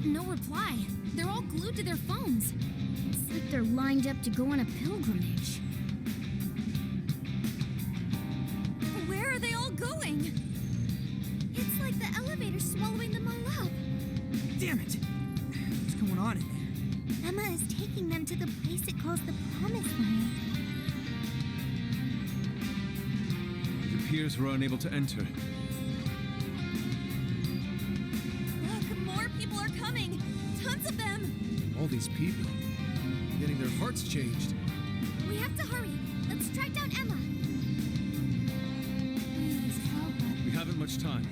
No reply. They're all glued to their phones. It's like they're lined up to go on a pilgrimage. Where are they all going? It's like the elevator's swallowing them all up. Damn it! What's going on in there? Emma is taking them to the place it calls the Promised Land. It appears we're unable to enter. Look, more people are coming! Tons of them! All these people. Getting their hearts changed. We have to hurry. Let's track down Emma. Please help us. We haven't much time.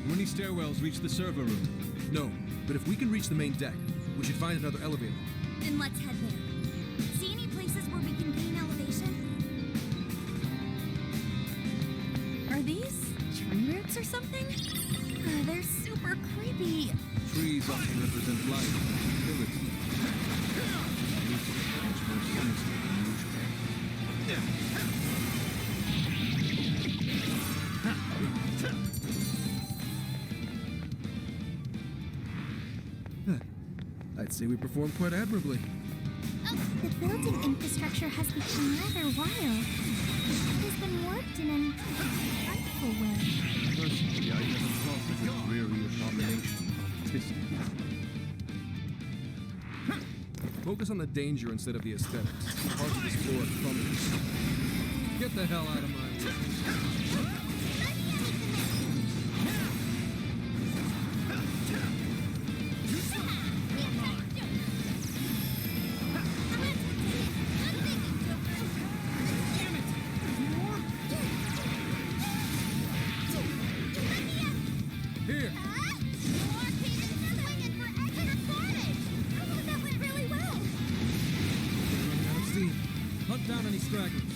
Will any stairwells reach the server room? No, but if we can reach the main deck, we should find another elevator. Then let's head there. See any places where we can gain elevation? Are these tree roots or something? They're super creepy. Trees often represent life and fertility. Much more sinister than Huh. I'd say we performed quite admirably. The building infrastructure has become rather wild. It has been warped in an frightful way. Personally, I never thought of the dreary abomination of artistic. Focus on the danger instead of the aesthetics. Parts of this floor are crumbling. Get the hell out of my way. Here! Running out of steam. Hunt down any stragglers.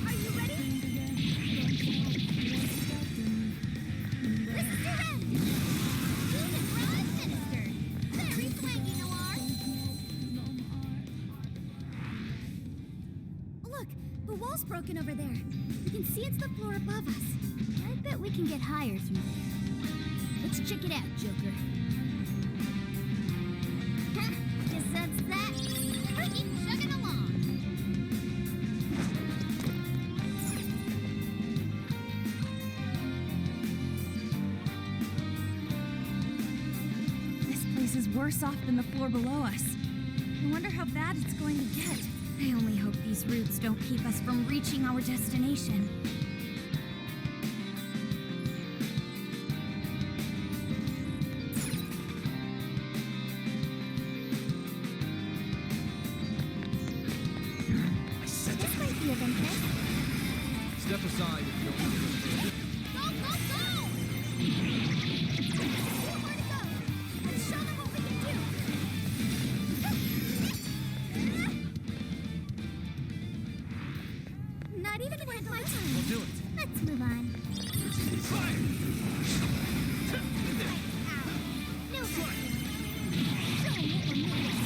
Are you ready? This is your end! He's a broad sinister! Very swanky, Noir! Look! The wall's broken over there. You can see it's the floor above us. I bet we can get higher through there. Let's check it out, Joker. Guess that's that. Keep chugging along. This place is worse off than the floor below us. I wonder how bad it's going to get. I only hope these roots don't keep us from reaching our destination. This might be of interest. Step aside if you don't want to go further. Go, go, go! Where to go? Let's show them what we can do. Not even worth my time. We'll do it. Let's move on. Fire! No good. Show them what we're made of.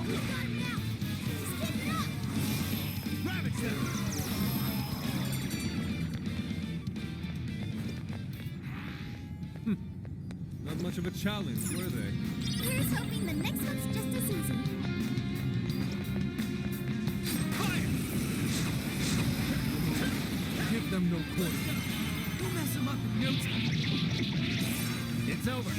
We got him now. Just keep it up. Ravage them! Not much of a challenge, were they? Here's hoping the next one's just as easy. Give them no quarter. We'll mess them up in no time. It's over.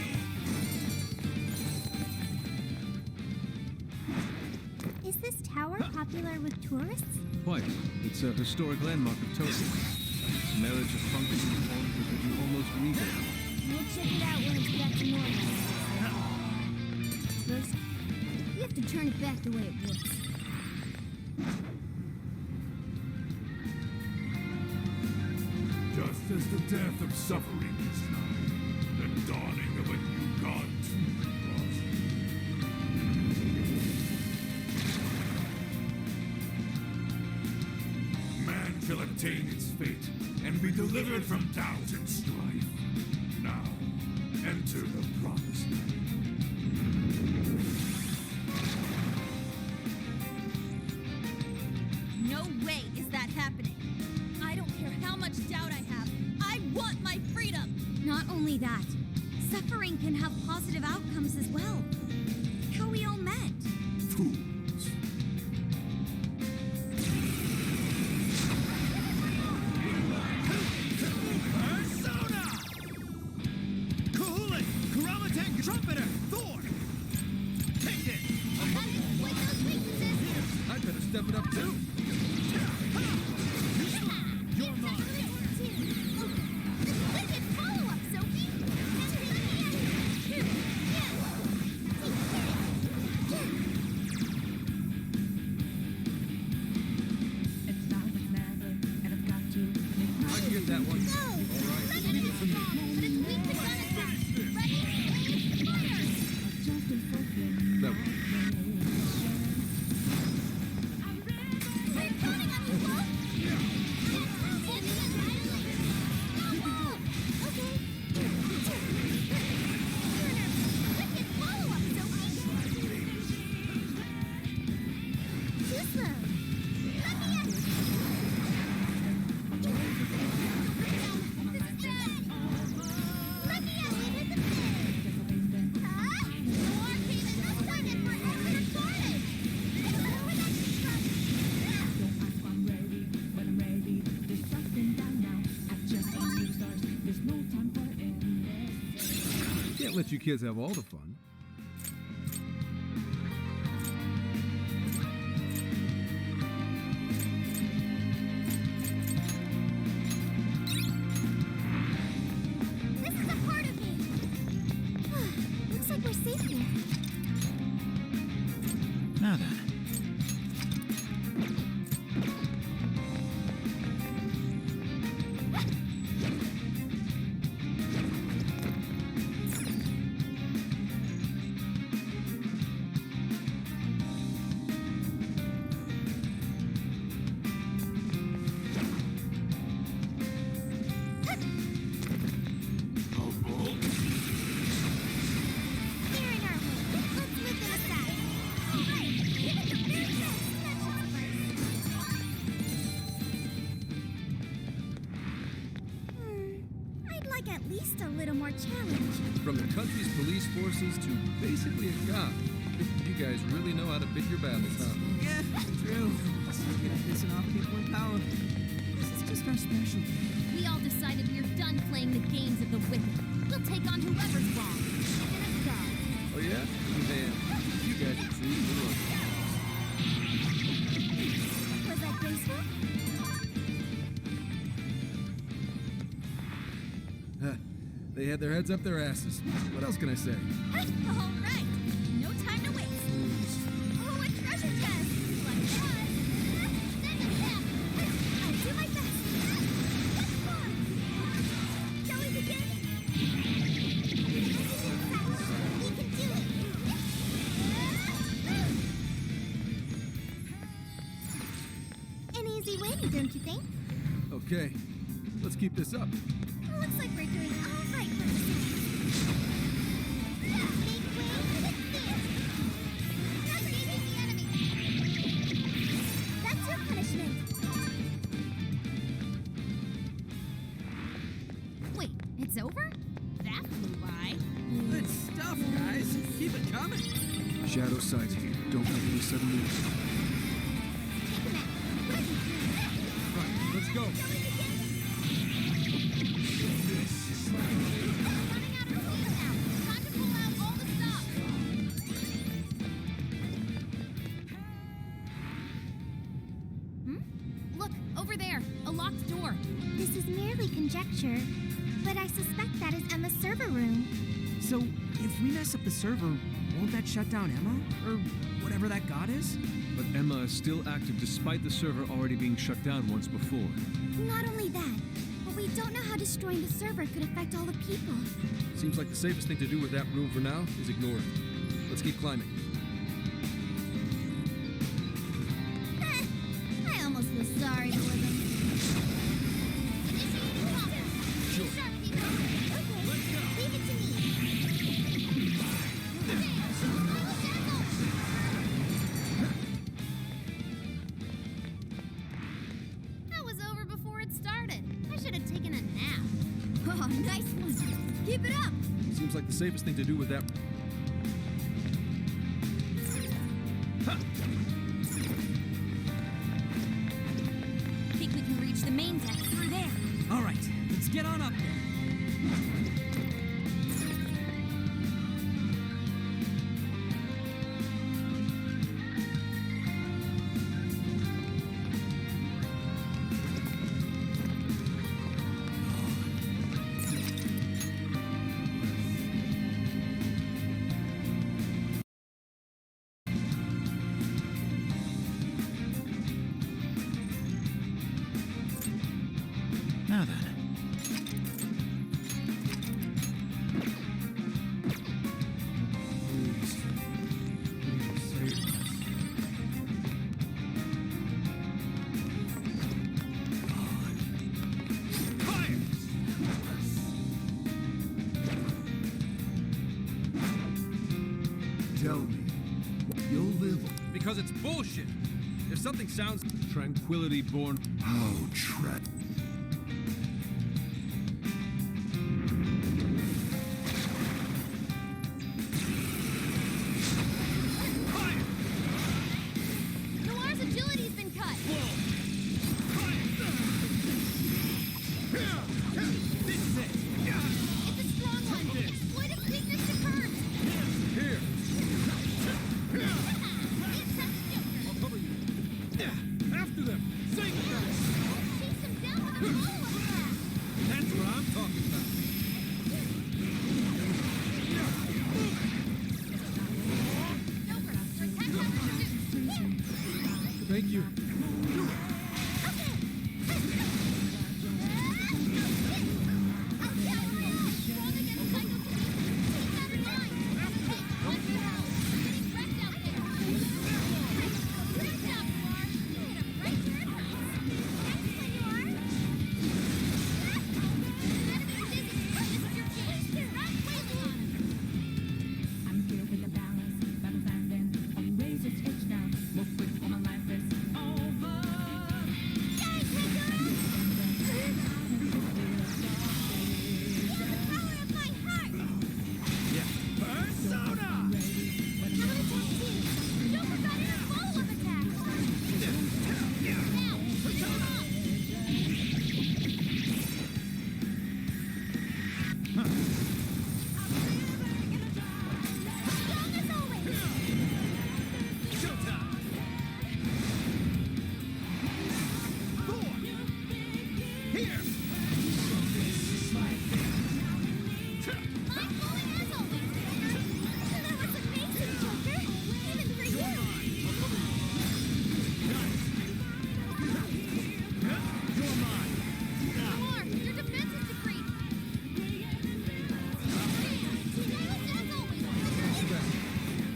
Is this tower popular with tourists? Quite. It's a historic landmark of Tokyo. Its marriage of function and form would be almost regal. We'll check it out when it's back to normal. First, you have to turn it back the way it was. Just as the death of suffering is nigh, the dawning of a new god too draws near. Man shall attain its fate and be delivered from doubt and strife. Now, enter the promised land. No way is that happening. I don't care how much doubt I have. I want my freedom! Not only only that, suffering can have positive outcomes as well. How we all met. Fools. Persona! Kahuli! Kuramaten Trumpeter! Thor! Take it! With those weaknesses, I'd better step it up too. You're mine! this wicked follow-up, Sophie! I can get that one. Go! All right. Let's get it strong, but it's weak to gun attack. Ready? Aim, fire! That one. We're counting on you, Wolf! Okay. Wicked follow-up, Sophie! Too slow. Let me in! This is bad! Let me in! We hit the fin! Huh? The war came in this time and we're over recorded! Where that from? Can't let you kids have all the fun. This is a part of me! Looks like we're safe here. Now then. They're in our way. Let's whip them aside. All right, give it the very best. Let's on first. I'd like at least a little more challenge. From the country's police forces to basically a cop. You guys really know how to pick your battles, huh? Yeah, true. Speaking of pissing off people in power, this is just our specialty. We all decided we're done playing the games of the wicked. We'll take on whoever's wrong. And a go. Oh yeah? Man, you guys are true heroes. Was that graceful? Huh. They had their heads up their asses. What else can I say? All right. No time to waste. Oh, a treasure chest. Like that. Send it back. I'll do my best. Let's go. Shall we begin? We can do it. An easy win, don't you think? Okay, let's keep this up. Looks like we're doing all right for the Make way for the fierce. Suffocating the enemy. That's your punishment. Wait, it's over? That flew by. Good stuff, guys. Keep it coming. Shadow sight. Don't make any sudden moves. Taking it. Right, let's go. Shall we begin? Running out of steam now. Time to pull out all the stops. Look, over there. A locked door. This is merely conjecture, but I suspect that is Emma's server room. So, if we mess up the server, won't that shut down Emma? Or whatever that god is? But Emma is still active despite the server already being shut down once before. Not only that, but we don't know how destroying the server could affect all the people. Seems like the safest thing to do with that room for now is ignore it. Let's keep climbing. I almost feel sorry for them. Initiating combat. Sure. Sharp people. Okay, leave it to me. Okay, I will tackle. That was over before it started. I should have taken a nap. Oh, nice one. Keep it up! Seems like the safest thing to do with that. Think we can reach the main deck through there. All right, let's get on up there. Now then. Please. Please save us. Tell me, you'll live. Because it's bullshit. If something sounds tranquility born. How tragic. Noir's agility's been cut. This is it. It's a strong one. Exploit its weakness to curves. Here, It's a Joker. I'll cover you. After them. Sing it. Chase him down with a follow-up attack. That's what I'm talking about. Joker, your attack has been reduced. Thank you. I'm here with the balance, battle standing, on razor's edge now. Move quick or my life is over.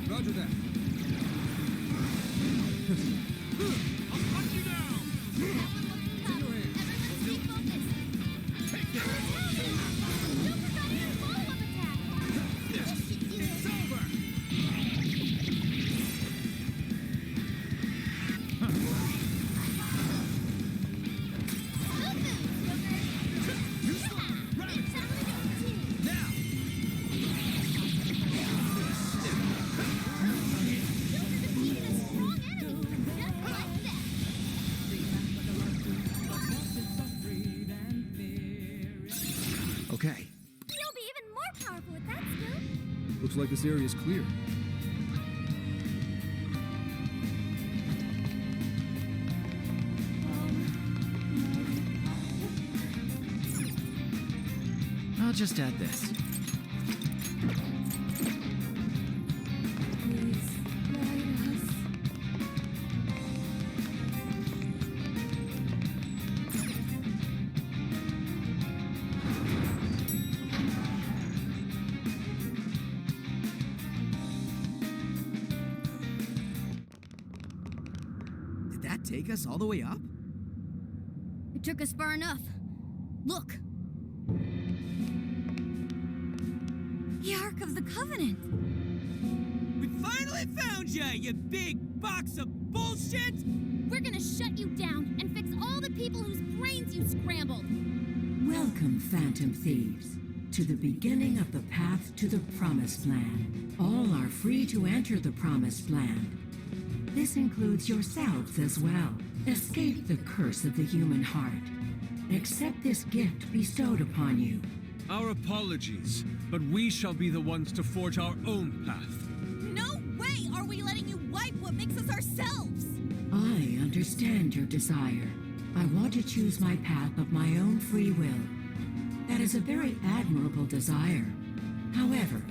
Roger that. I'll hunt you down. It's over. Now. Okay. You'll be even more powerful with that skill. Looks like this area is clear. I'll just add this. Please, guide us. Did that take us all the way up? It took us far enough. Look. The Ark of the Covenant. We finally found ya, you big box of bullshit! We're gonna shut you down and fix all the people whose brains you scrambled. Welcome, Phantom Thieves. to the beginning of the path to the Promised Land. All are free to enter the Promised Land. This includes yourselves as well. Escape the curse of the human heart. Accept this gift bestowed upon you. Our apologies, but we shall be the ones to forge our own path. No way are we letting you wipe what makes us ourselves! I understand your desire. I want to choose my path of my own free will. That is a very admirable desire. However,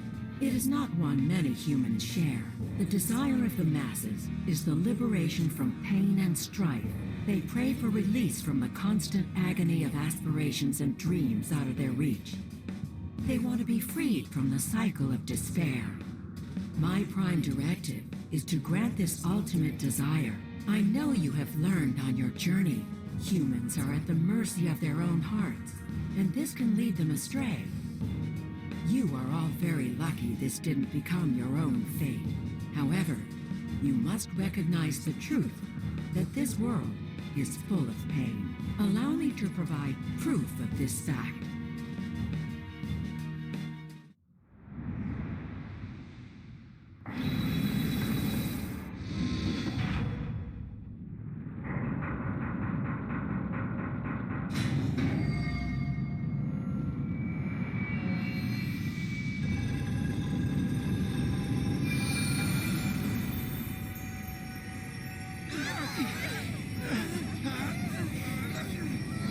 it is not one many humans share. The desire of the masses is the liberation from pain and strife. They pray for release from the constant agony of aspirations and dreams out of their reach. They want to be freed from the cycle of despair. My prime directive is to grant this ultimate desire. I know you have learned on your journey. Humans are at the mercy of their own hearts, and this can lead them astray. You are all very lucky this didn't become your own fate. However, you must recognize the truth that this world is full of pain. Allow me to provide proof of this fact.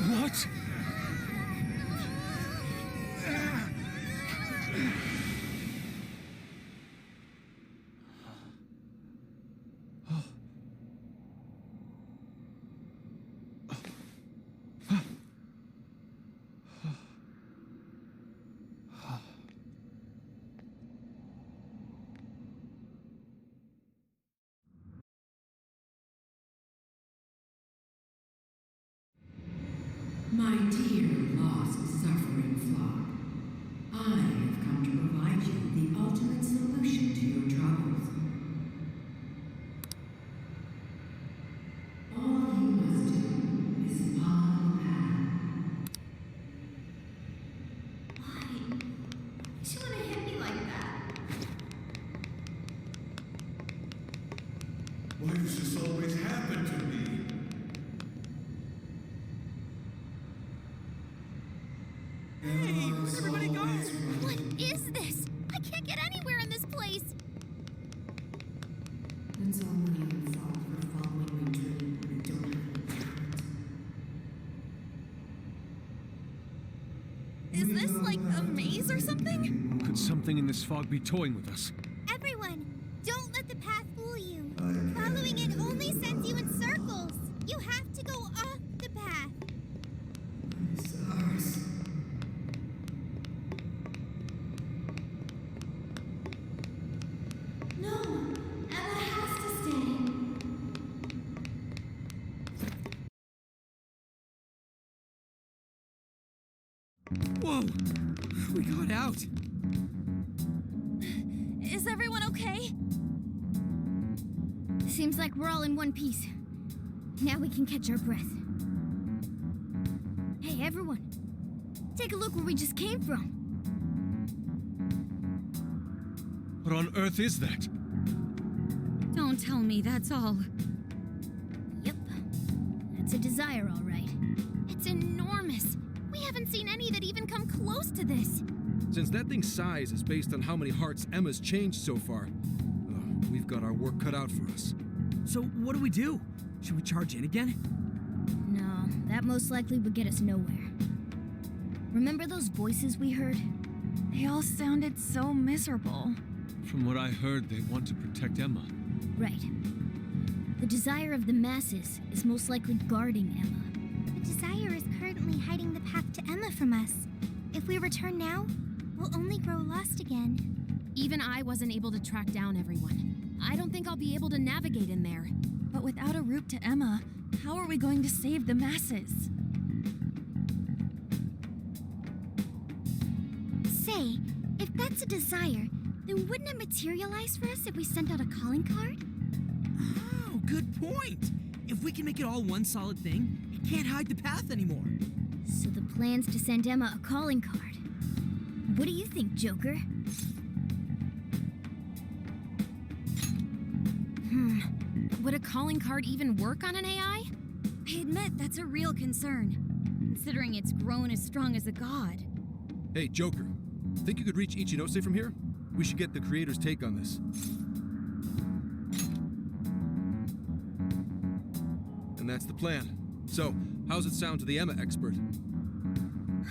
What? My dear lost suffering flock, I have come to provide you the ultimate solution to your troubles. All you must do is follow the path. Why? She wanna hit me like that? Why does this always happen to me? Hey, where'd everybody go? What is this? I can't get anywhere in this place! It's all my own fault for following my dream when I don't have any talent. Is this like a maze or something? Could something in this fog be toying with us? Everyone, don't let the path fool you. Following it only sends you in circles. You have to go off the path. No, Emma has to stay. Whoa! We got out. Is everyone okay? Seems like we're all in one piece. Now we can catch our breath. Hey, everyone. Take a look where we just came from. What on earth is that? Don't tell me that's all. Yep. That's a desire, all right. It's enormous. We haven't seen any that even come close to this. Since that thing's size is based on how many hearts Emma's changed so far, we've got our work cut out for us. So what do we do? Should we charge in again? No, that most likely would get us nowhere. Remember those voices we heard? They all sounded so miserable. From what I heard, they want to protect Emma. Right. The desire of the masses is most likely guarding Emma. The desire is currently hiding the path to Emma from us. If we return now, we'll only grow lost again. Even I wasn't able to track down everyone. I don't think I'll be able to navigate in there. But without a route to Emma, how are we going to save the masses? Say, if that's a desire, then wouldn't it materialize for us if we sent out a calling card? Oh, good point. If we can make it all one solid thing, it can't hide the path anymore. So the plan's to send Emma a calling card. What do you think, Joker? Would a calling card even work on an AI? I admit that's a real concern, considering it's grown as strong as a god. Hey, Joker. Think you could reach Ichinose from here? We should get the creator's take on this. And that's the plan. So, how's it sound to the Emma expert?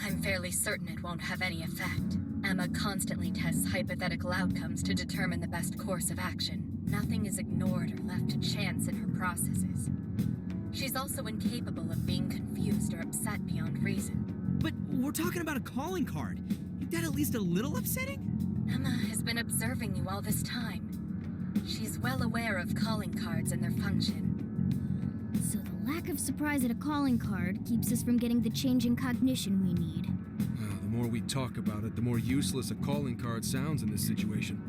I'm fairly certain it won't have any effect. Emma constantly tests hypothetical outcomes to determine the best course of action. Nothing is ignored or left to chance in her processes. She's also incapable of being confused or upset beyond reason. But we're talking about a calling card. Ain't that at least a little upsetting? Emma has been observing you all this time. She's well aware of calling cards and their function. So the lack of surprise at a calling card keeps us from getting the change in cognition we need. The more we talk about it, the more useless a calling card sounds in this situation.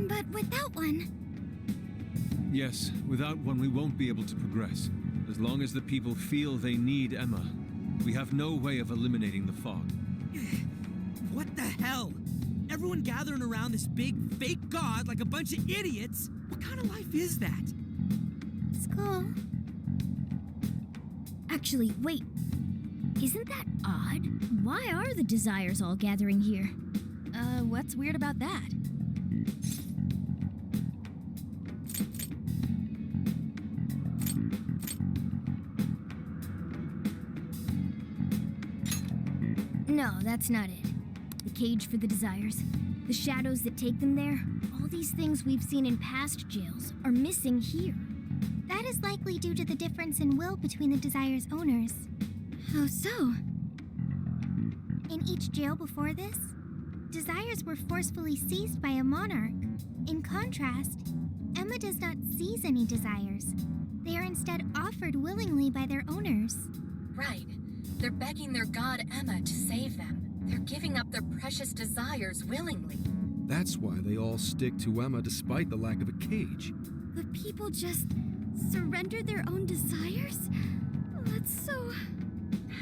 But without one... Yes, without one we won't be able to progress. As long as the people feel they need Emma, we have no way of eliminating the fog. What the hell? Everyone gathering around this big, fake god like a bunch of idiots? What kind of life is that? Skull? Actually, wait. Isn't that odd? Why are the Desires all gathering here? What's weird about that? No, that's not it. The cage for the Desires, the shadows that take them there, all these things we've seen in past jails are missing here. That is likely due to the difference in will between the Desire's owners. How so? In each jail before this, Desires were forcefully seized by a monarch. In contrast, Emma does not seize any Desires. They are instead offered willingly by their owners. Right. They're begging their god Emma to save them. They're giving up their precious desires willingly. That's why they all stick to Emma despite the lack of a cage. The people just surrender their own desires? That's so...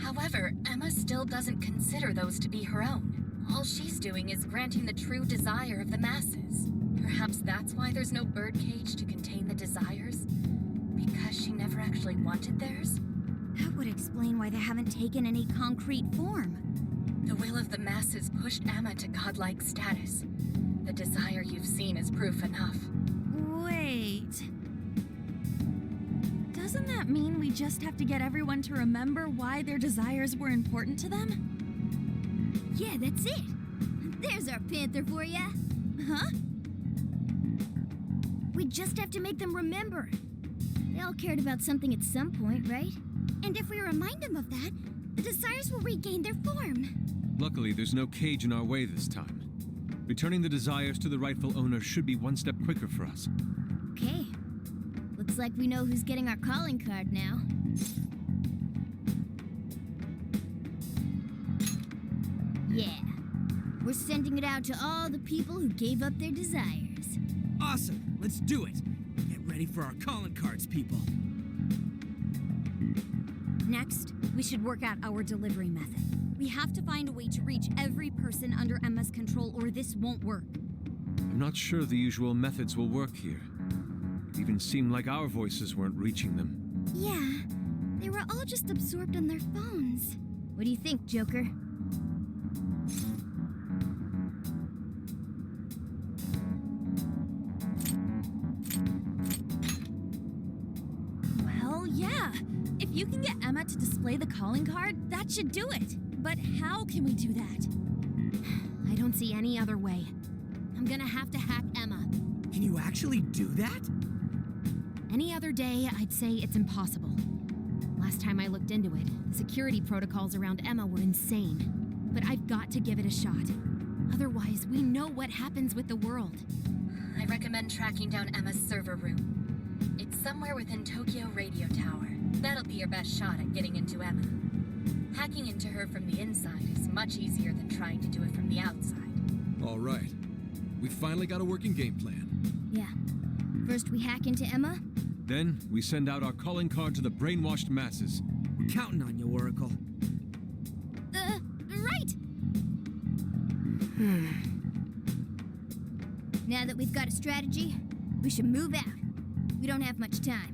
However, Emma still doesn't consider those to be her own. All she's doing is granting the true desire of the masses. Perhaps that's why there's no birdcage to contain the desires? Because she never actually wanted theirs? That would explain why they haven't taken any concrete form. The will of the masses pushed Emma to godlike status. The desire you've seen is proof enough. Wait. Doesn't that mean we just have to get everyone to remember why their desires were important to them? Yeah, that's it. There's our panther for ya. Huh? We just have to make them remember. They all cared about something at some point, right? And if we remind them of that, the Desires will regain their form. Luckily, there's no cage in our way this time. Returning the Desires to the rightful owner should be one step quicker for us. Okay. Looks like we know who's getting our calling card now. Yeah. We're sending it out to all the people who gave up their desires. Awesome. Let's do it. Get ready for our calling cards, people. Next, we should work out our delivery method. We have to find a way to reach every person under Emma's control, or this won't work. I'm not sure the usual methods will work here. It even seemed like our voices weren't reaching them. Yeah, they were all just absorbed on their phones. What do you think, Joker? Well, yeah. If you can get Emma to display the calling card, that should do it. But how can we do that? I don't see any other way. I'm gonna have to hack Emma. Can you actually do that? Any other day, I'd say it's impossible. Last time I looked into it, the security protocols around Emma were insane. But I've got to give it a shot. Otherwise, we know what happens with the world. I recommend tracking down Emma's server room. It's somewhere within Tokyo Radio Tower. That'll be your best shot at getting into Emma. Hacking into her from the inside is much easier than trying to do it from the outside. All right. We finally got a working game plan. Yeah. First we hack into Emma. Then, we send out our calling card to the brainwashed masses. We're counting on you, Oracle. Right! Now that we've got a strategy, we should move out. We don't have much time.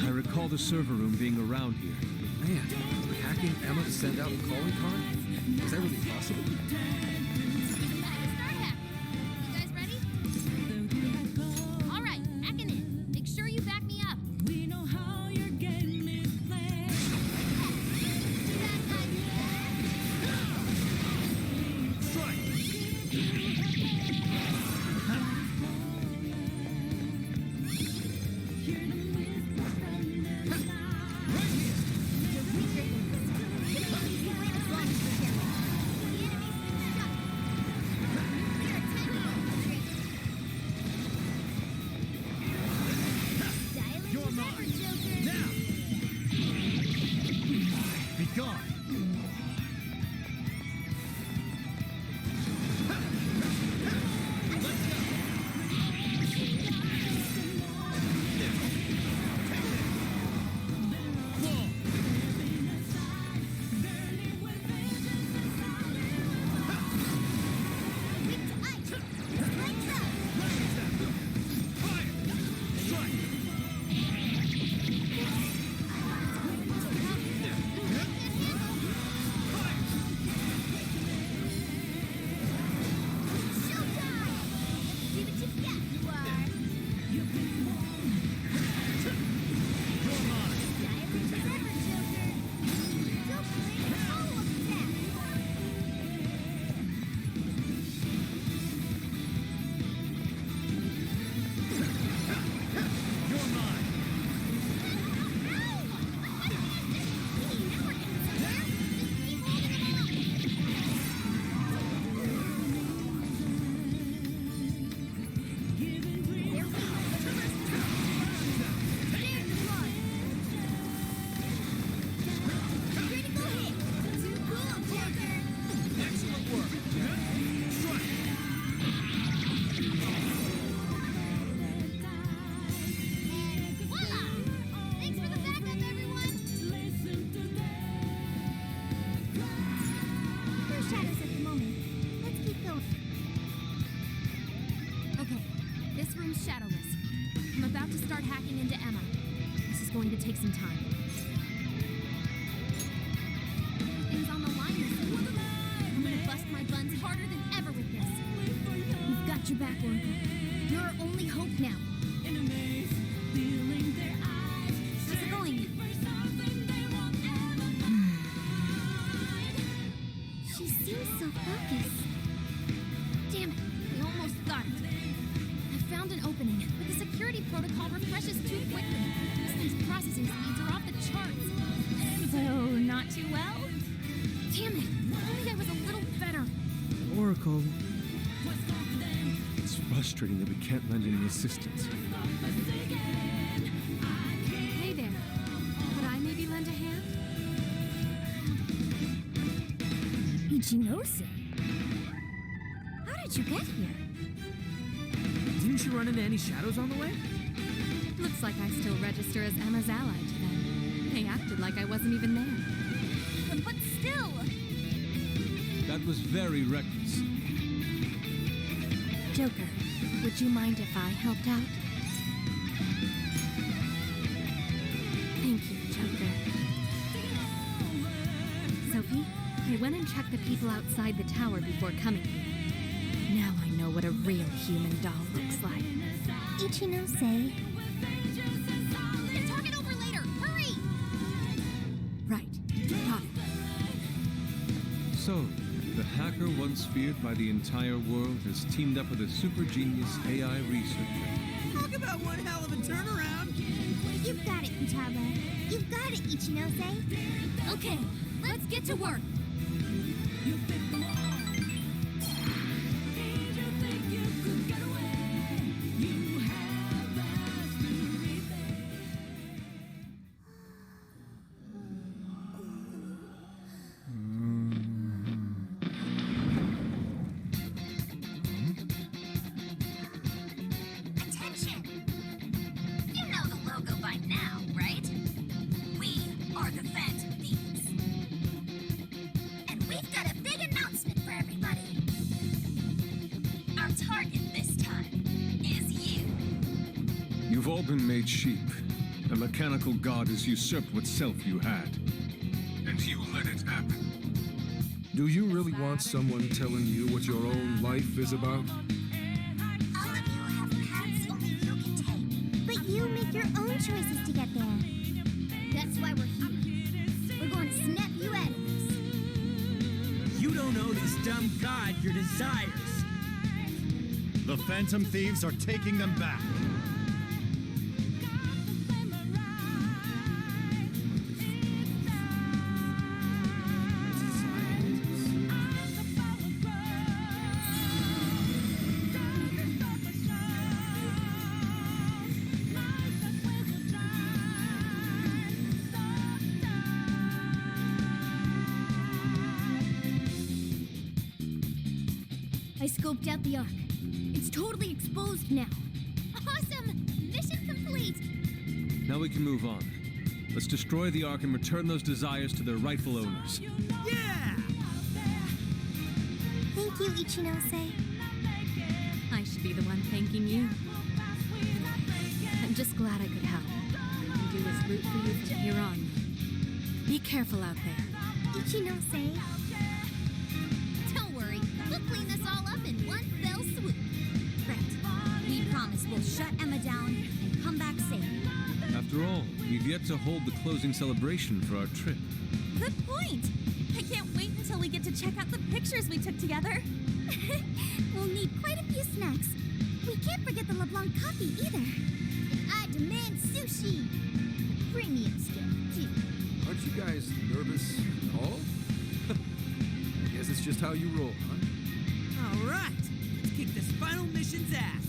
I recall the server room being around here. Man, hacking Emma to send out a calling card? Is that really possible? Start hacking. You guys ready? All right, hacking in. Make sure you back me up. We know how your game is played. You're mine. Now! Be gone! Shadowless. I'm about to start hacking into Emma. This is going to take some time. Everything's on the line this time. I'm gonna bust my buns harder than ever with this. We've got your back, Oracle. You're our only hope now. How's it going? She seems so focused. Damn it, we almost got it. I found an opening, but the security protocol refreshes too quickly. This thing's processing speeds are off the charts. So, not too well? Damn it, if only I was a little better. Oracle. It's frustrating that we can't lend any assistance. Hey there. Could I maybe lend a hand? Ichinose. How did you get here? Didn't you run into any shadows on the way? Looks like I still register as Emma's ally to them. They acted like I wasn't even there. But still! That was very reckless. Joker, would you mind if I helped out? Thank you, Joker. Sophie, I went and checked the people outside the tower before coming here. Now I know what a real human doll looks like. Ichinose. We can talk it over later. Hurry! Right. Got it. So, the hacker once feared by the entire world has teamed up with a super genius AI researcher. Talk about one hell of a turnaround! You've got it, Futaba. You've got it, Ichinose. Okay, let's get to work. been made sheep. A mechanical god has usurped what self you had. And you let it happen. Do you really want someone telling you what your own life is about? All of you have paths only you can take, but you make your own choices to get there. That's why we're here. We're going to snap you out of this. You don't owe this dumb god your desires. The Phantom Thieves are taking them back. I scoped out the Ark. It's totally exposed now. Awesome! Mission complete! Now we can move on. Let's destroy the Ark and return those desires to their rightful owners. Yeah! Thank you, Ichinose. I should be the one thanking you. I'm just glad I could help. All I can do is root for you from here on. Be careful out there. Ichinose. Don't worry, we'll clean this all up in one fell swoop. Right. We promise we'll shut Emma down and come back safe. After all, we've yet to hold the closing celebration for our trip. Good point. I can't wait until we get to check out the pictures we took together. We'll need quite a few snacks. We can't forget the LeBlanc coffee either. And I demand sushi! Premium stuff, too. Aren't you guys nervous at all? I guess it's just how you roll, huh? All right. Let's kick this final mission's ass.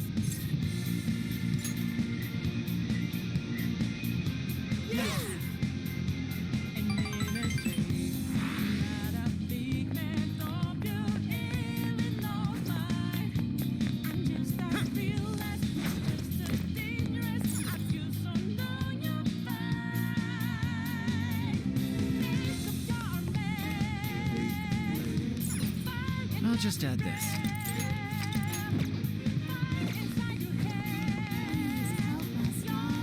I'll just add this. Please help us, God.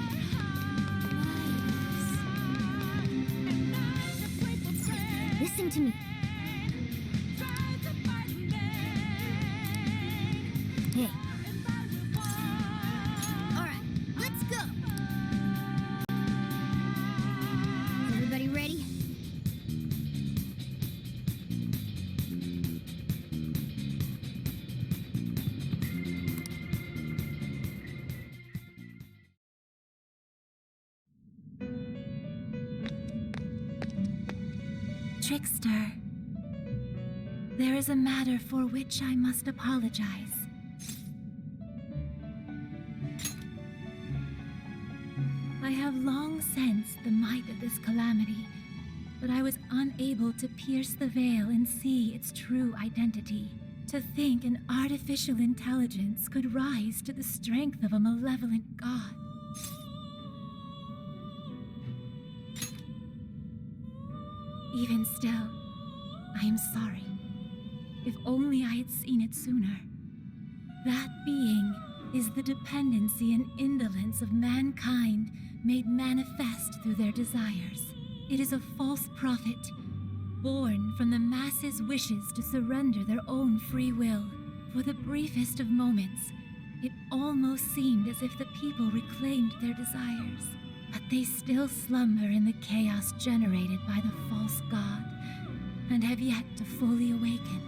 Guide us. Listen to me. Hey. All right, let's go. Is everybody ready? Trickster, there is a matter for which I must apologize. I have long sensed the might of this calamity, but I was unable to pierce the veil and see its true identity. To think an artificial intelligence could rise to the strength of a malevolent god. Even still, I am sorry. If only I had seen it sooner. That being is the dependency and indolence of mankind made manifest through their desires. It is a false prophet, born from the masses' wishes to surrender their own free will. For the briefest of moments, it almost seemed as if the people reclaimed their desires. But they still slumber in the chaos generated by the false god, and have yet to fully awaken.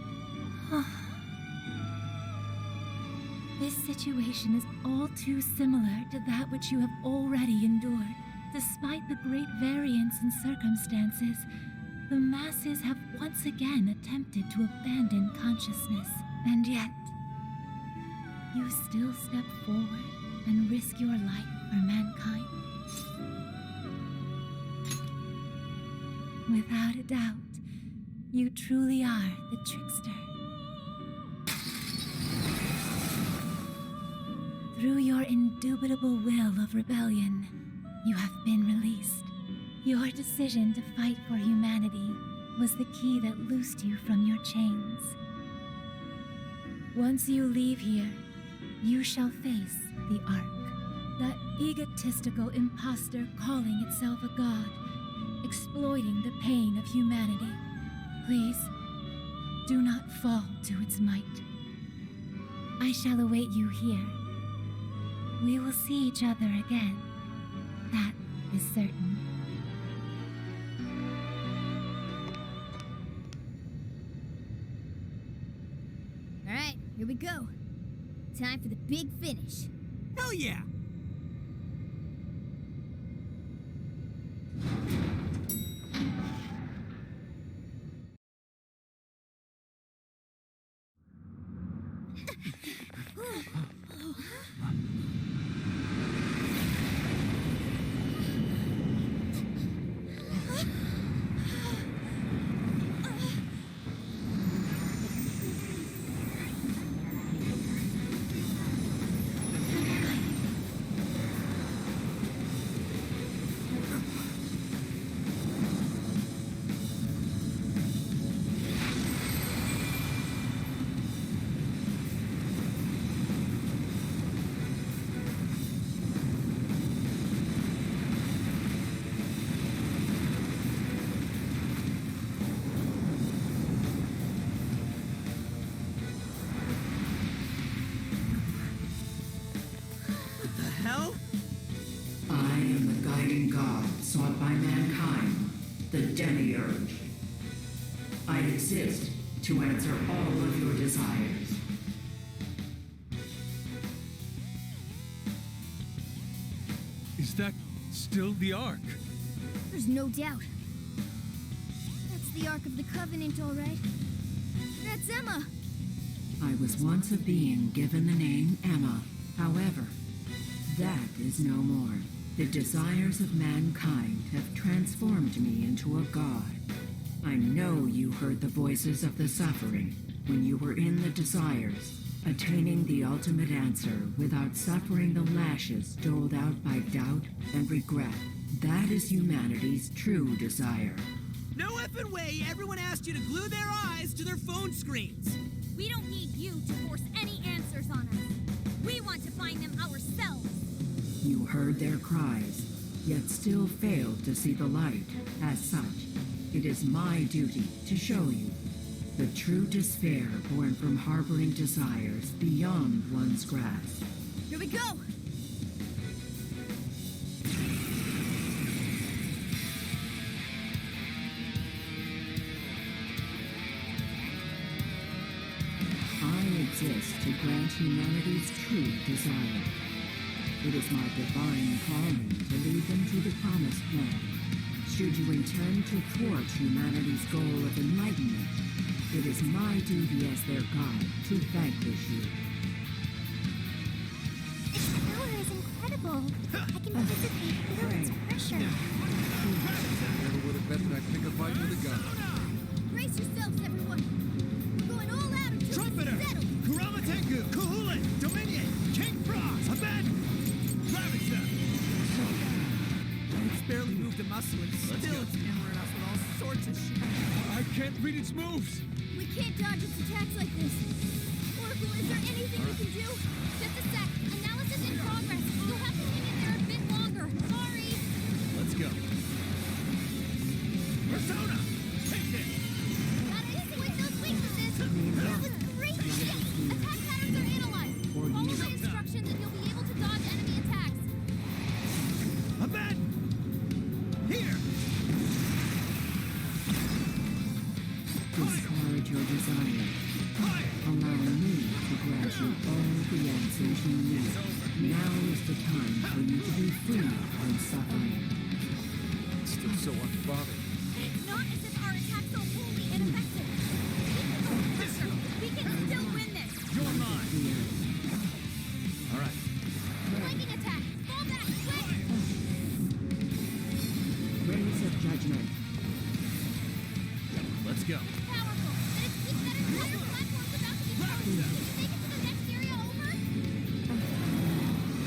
This situation is all too similar to that which you have already endured. Despite the great variance in circumstances, the masses have once again attempted to abandon consciousness, and yet you still step forward and risk your life for mankind. Without a doubt, you truly are the trickster. Through your indubitable will of rebellion, you have been released. Your decision to fight for humanity was the key that loosed you from your chains. Once you leave here, you shall face the Ark. That egotistical imposter calling itself a god, exploiting the pain of humanity. Please, do not fall to its might. I shall await you here. We will see each other again. That is certain. All right, here we go. Time for the big finish. Hell yeah! I am the guiding god sought by mankind, the Demiurge. I exist to answer all of your desires. Is that still the Ark? There's no doubt. That's the Ark of the Covenant, all right. That's Emma. I was once a being given the name Emma. However, that is no more. The desires of mankind have transformed me into a god. I know you heard the voices of the suffering when you were in the desires, attaining the ultimate answer without suffering the lashes doled out by doubt and regret. That is humanity's true desire. No effing way everyone asked you to glue their eyes to their phone screens. We don't need you to force any answers on us. We want to find them ourselves. You heard their cries, yet still failed to see the light. As such, it is my duty to show you the true despair born from harboring desires beyond one's grasp. Here we go. I exist to grant humanity's true desire. It is my divine calling to lead them to the promised land. Should you intend to thwart humanity's goal of enlightenment, it is my duty as their god to vanquish you. Its power is incredible. I can physically feel its pressure. Never would have bet that I'd pick a fight with a gun. Brace yourselves, everyone. We're going all out until Trumpeter! it's settled. Kuramatengu! Kuhulan! Dominion! King Frost! Abaddon! Ravitza! It's barely moved a muscle and still it's hammering us with all sorts of shit. I can't read its moves! We can't dodge its attacks like this. Oracle, is there anything we can do? Just a sec. Analysis in progress. You'll have to hang in there a bit longer. Sorry. Let's go. Persona! Take it! Gotta exploit those weaknesses. That was great shit. Attack patterns are analyzed. Follow my instructions and you'll be able to dodge enemy attacks. Abaddon! Here! Discard your desire, allowing me to grant you all the answers you need. Now is the time for you to be free from suffering. It's still so unbothered. It's not as if our attacks are wholly ineffective. Keep up the pressure. We can still win this. You're mine! Fear. All right. Flanking attack. Fall back, quick. Rays of judgment. Let's go. Powerful. And it's better than other platforms about to be closed. Can you take it to the next area over?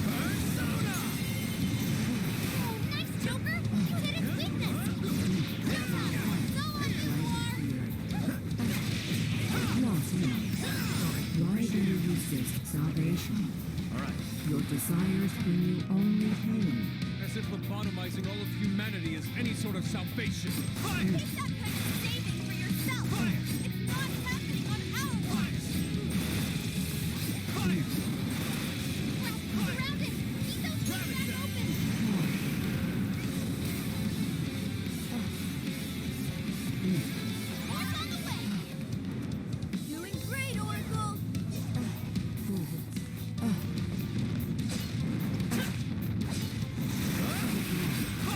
Persona! Oh, nice, Joker. You hit its weakness. Good one. Go on, Big War. Lost me. Why do you resist salvation? All right. Your desire desires bring you only pain. As if lobotomizing all of humanity is any sort of salvation. Take that kind of saving for yourself. It's not happening on our watch. Surround it. Keep those doors back open. What's on the way? Doing great, Oracle.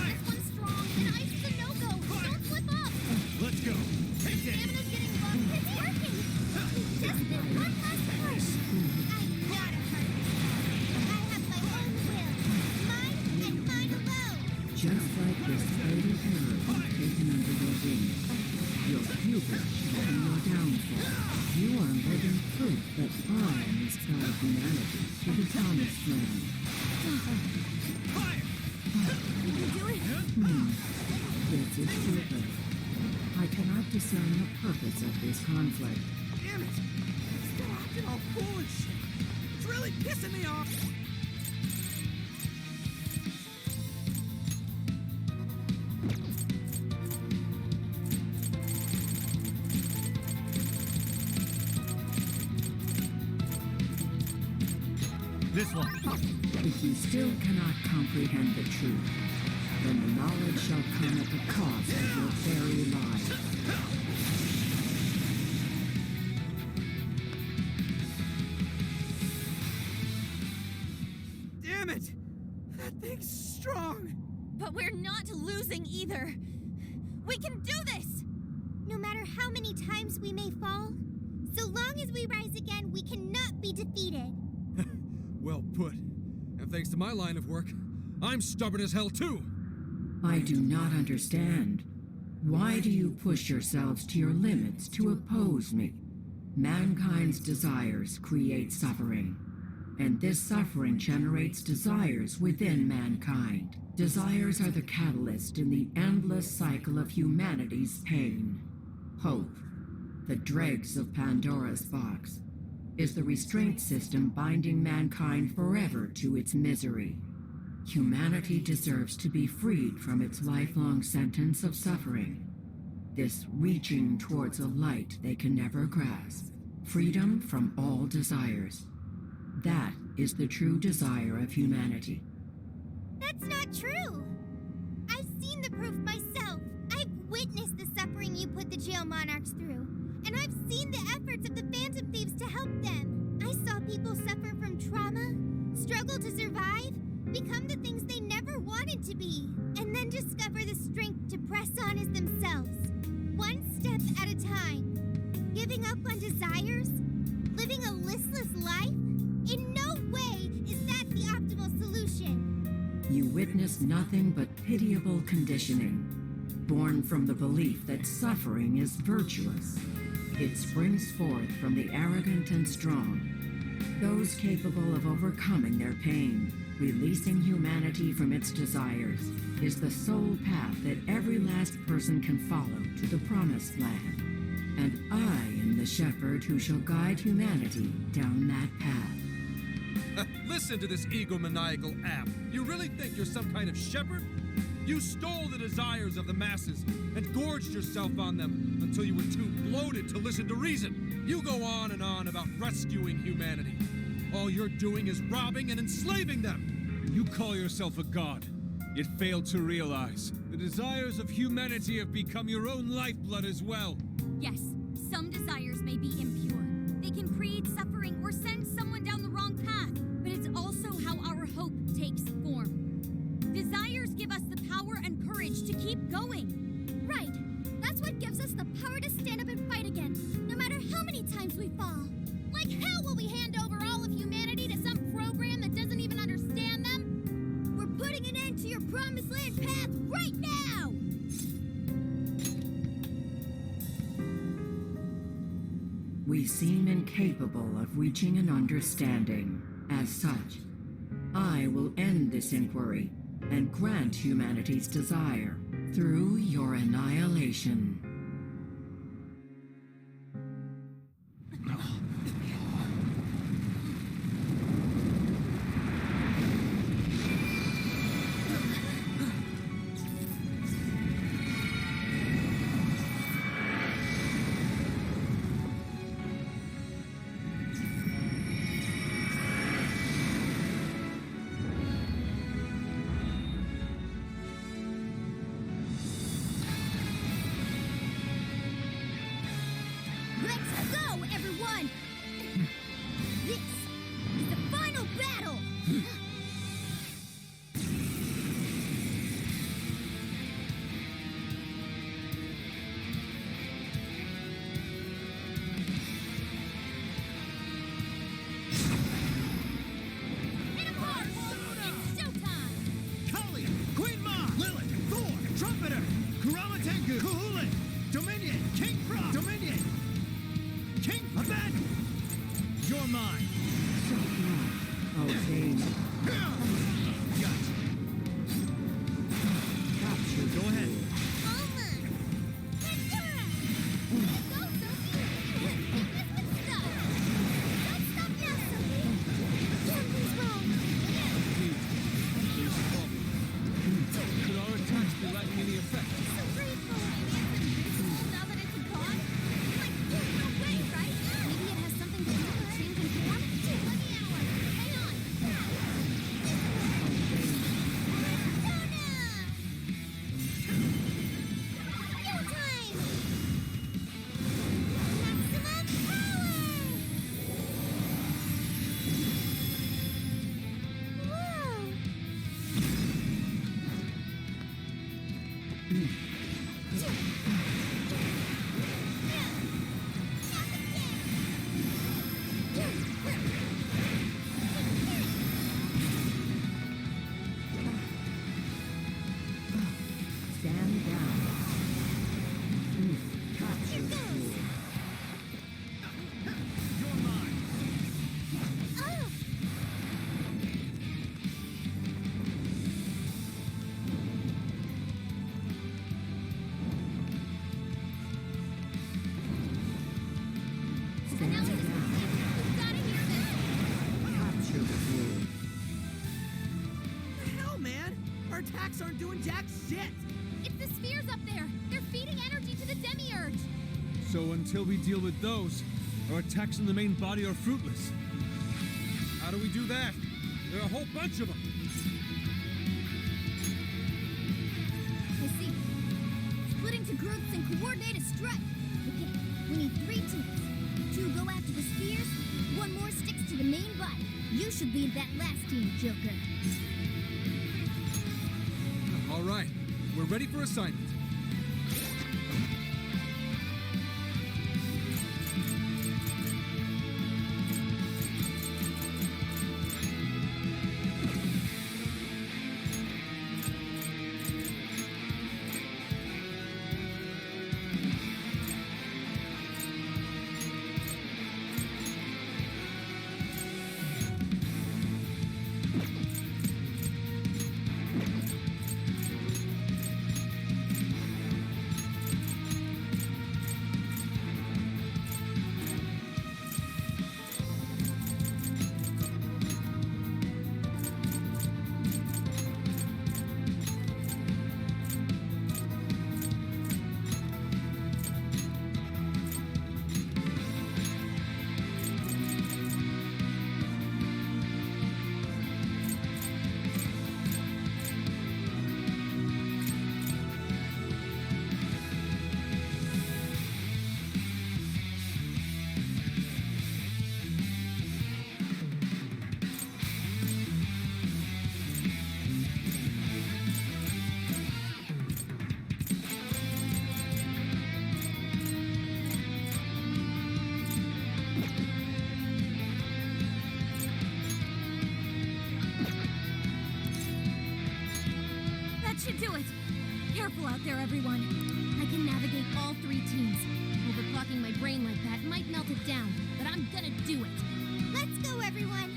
This one's strong, and ice is a no-go. Don't slip up. Let's go. Take it. Stamina's getting low. It's working. Just this one last push. I gotta hurt. I have my own will. Mine and mine alone. Just like this fatal arrow you've taken under your wing. Your hubris shall be your downfall. You are living proof that I must guide humanity to the promised land. You can do it. This is stupid. I cannot discern the purpose of this conflict. Damn it! Still acting all foolish. It's really pissing me off. This one. If you still cannot comprehend the truth, then the knowledge shall come at the cost of your very life. Damn it! That thing's strong. But we're not losing either. We can do this. No matter how many times we may fall, so long as we rise again, we cannot be defeated. Well put. And thanks to my line of work, I'm stubborn as hell too. I do not understand. Why do you push yourselves to your limits to oppose me? Mankind's desires create suffering, and this suffering generates desires within mankind. Desires are the catalyst in the endless cycle of humanity's pain. Hope, the dregs of Pandora's box, is the restraint system binding mankind forever to its misery. Humanity deserves to be freed from its lifelong sentence of suffering. This reaching towards a light they can never grasp. Freedom from all desires. That is the true desire of humanity. That's not true. I've seen the proof myself. I've witnessed the suffering you put the jail monarchs through. And I've seen the efforts of the Phantom Thieves to help them. I saw people suffer from trauma, struggle to survive, become the things they never wanted to be, and then discover the strength to press on as themselves, one step at a time. Giving up on desires, living a listless life, in no way is that the optimal solution. You witness nothing but pitiable conditioning, born from the belief that suffering is virtuous. It springs forth from the arrogant and strong, those capable of overcoming their pain. Releasing humanity from its desires is the sole path that every last person can follow to the promised land. And I am the shepherd who shall guide humanity down that path. Listen to this egomaniacal app. You really think you're some kind of shepherd? You stole the desires of the masses and gorged yourself on them until you were too bloated to listen to reason. You go on and on about rescuing humanity. All you're doing is robbing and enslaving them. You call yourself a god, yet fail to realize the desires of humanity have become your own lifeblood as well. Yes, some desires may be impure. They can create suffering or send someone down the wrong path, but it's also how our hope takes form. Desires give us the power and courage to keep going. Right. That's what gives us the power to stand up and fight again, no matter how many times we fall. Like hell will we hand over all of humanity to some program that doesn't even understand them? We're putting an end to your promised land path right now! We seem incapable of reaching an understanding. As such, I will end this inquiry and grant humanity's desire through your annihilation. one! This is the final battle! Hit him hard, Wolf! It's showtime! Kali! Queen Ma! Lilith! Thor! Trumpeter! Kurama Tengu! Kuhulin! Dominion! King Frog! Dominion! King Abaddon! You're mine! Okay. Gotcha. Capture. Go ahead. Almost! Hectora! Go, Sophie! Hit this with stuff! Don't stop now, Sophie! Something's wrong! There's a problem. Could our attacks be lacking any effect? So grateful! Now that it's gone? Like, there's no way, right? Maybe it has something to do with changing form? Let me analyze it. Hang on! Go time! Maximum power! Whoa! Stand down. Capture tool. You're mine! Oh! Stand down. You've gotta hear this! Capture tool. What the hell, man? Our attacks aren't doing jack shit! It's the spheres up there! They're feeding energy to the demiurge! So until we deal with those, our attacks on the main body are fruitless. How do we do that? There are a whole bunch of them. I see. Split into groups and coordinate a strike. Okay, we need 3 teams. 2 go after the spheres, 1 more sticks to the main body. You should lead that last team, Joker. All right, we're ready for assignment. That should do it! Careful out there, everyone! I can navigate all 3 teams. Overclocking my brain like that might melt it down, but I'm gonna do it! Let's go, everyone!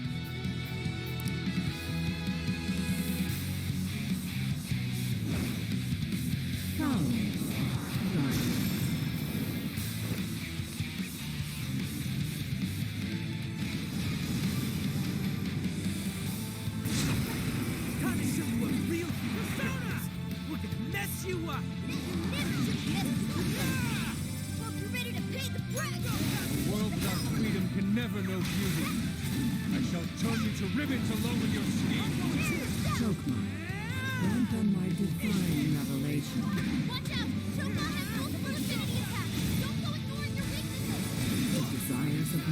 Come. Run. Time to show you a real persona! We're gonna mess you up! Hope you're ready to pay the price! A world without freedom can never know beauty. I shall turn you to ribbons along with your scheme. Chokemon. Grant them my divine revelation. Watch out! Chokemon has multiple affinity attacks! Don't go ignoring your weaknesses! The desires of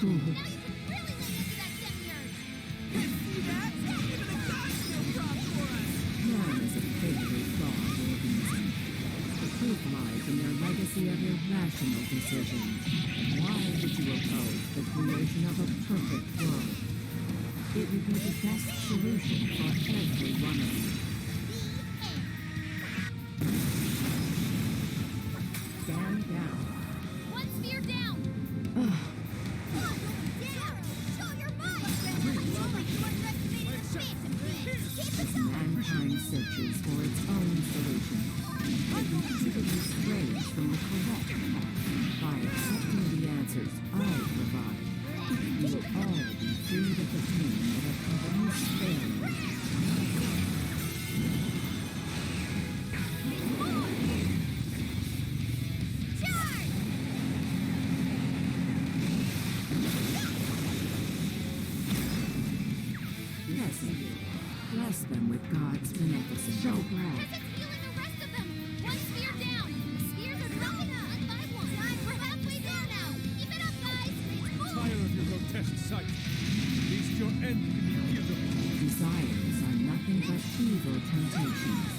Now you can really lay into that demiurge! See that? Even the gods still drop for us! Man is a fatally flawed organism. The proof lies in their legacy of irrational decisions. Why would you oppose the creation of a perfect world? It would be the best solution for every one of you. Stand down. One sphere down! Down! Show your might! You underestimated the phantom thing! Keep As it going! mankind searches for its own solution, it repeatedly strays from the correct path. By accepting the answers I provide, you will all be freed of the pain that accompanies failure. Charge! Bless them with God's beneficence. So glad. As it's healing the rest of them! One sphere down! The spheres are dropping one by one! We're halfway there now! Keep it up, guys! It's full! Tire of your grotesque sight. At least your end can be beautiful. Desires are nothing but evil temptations,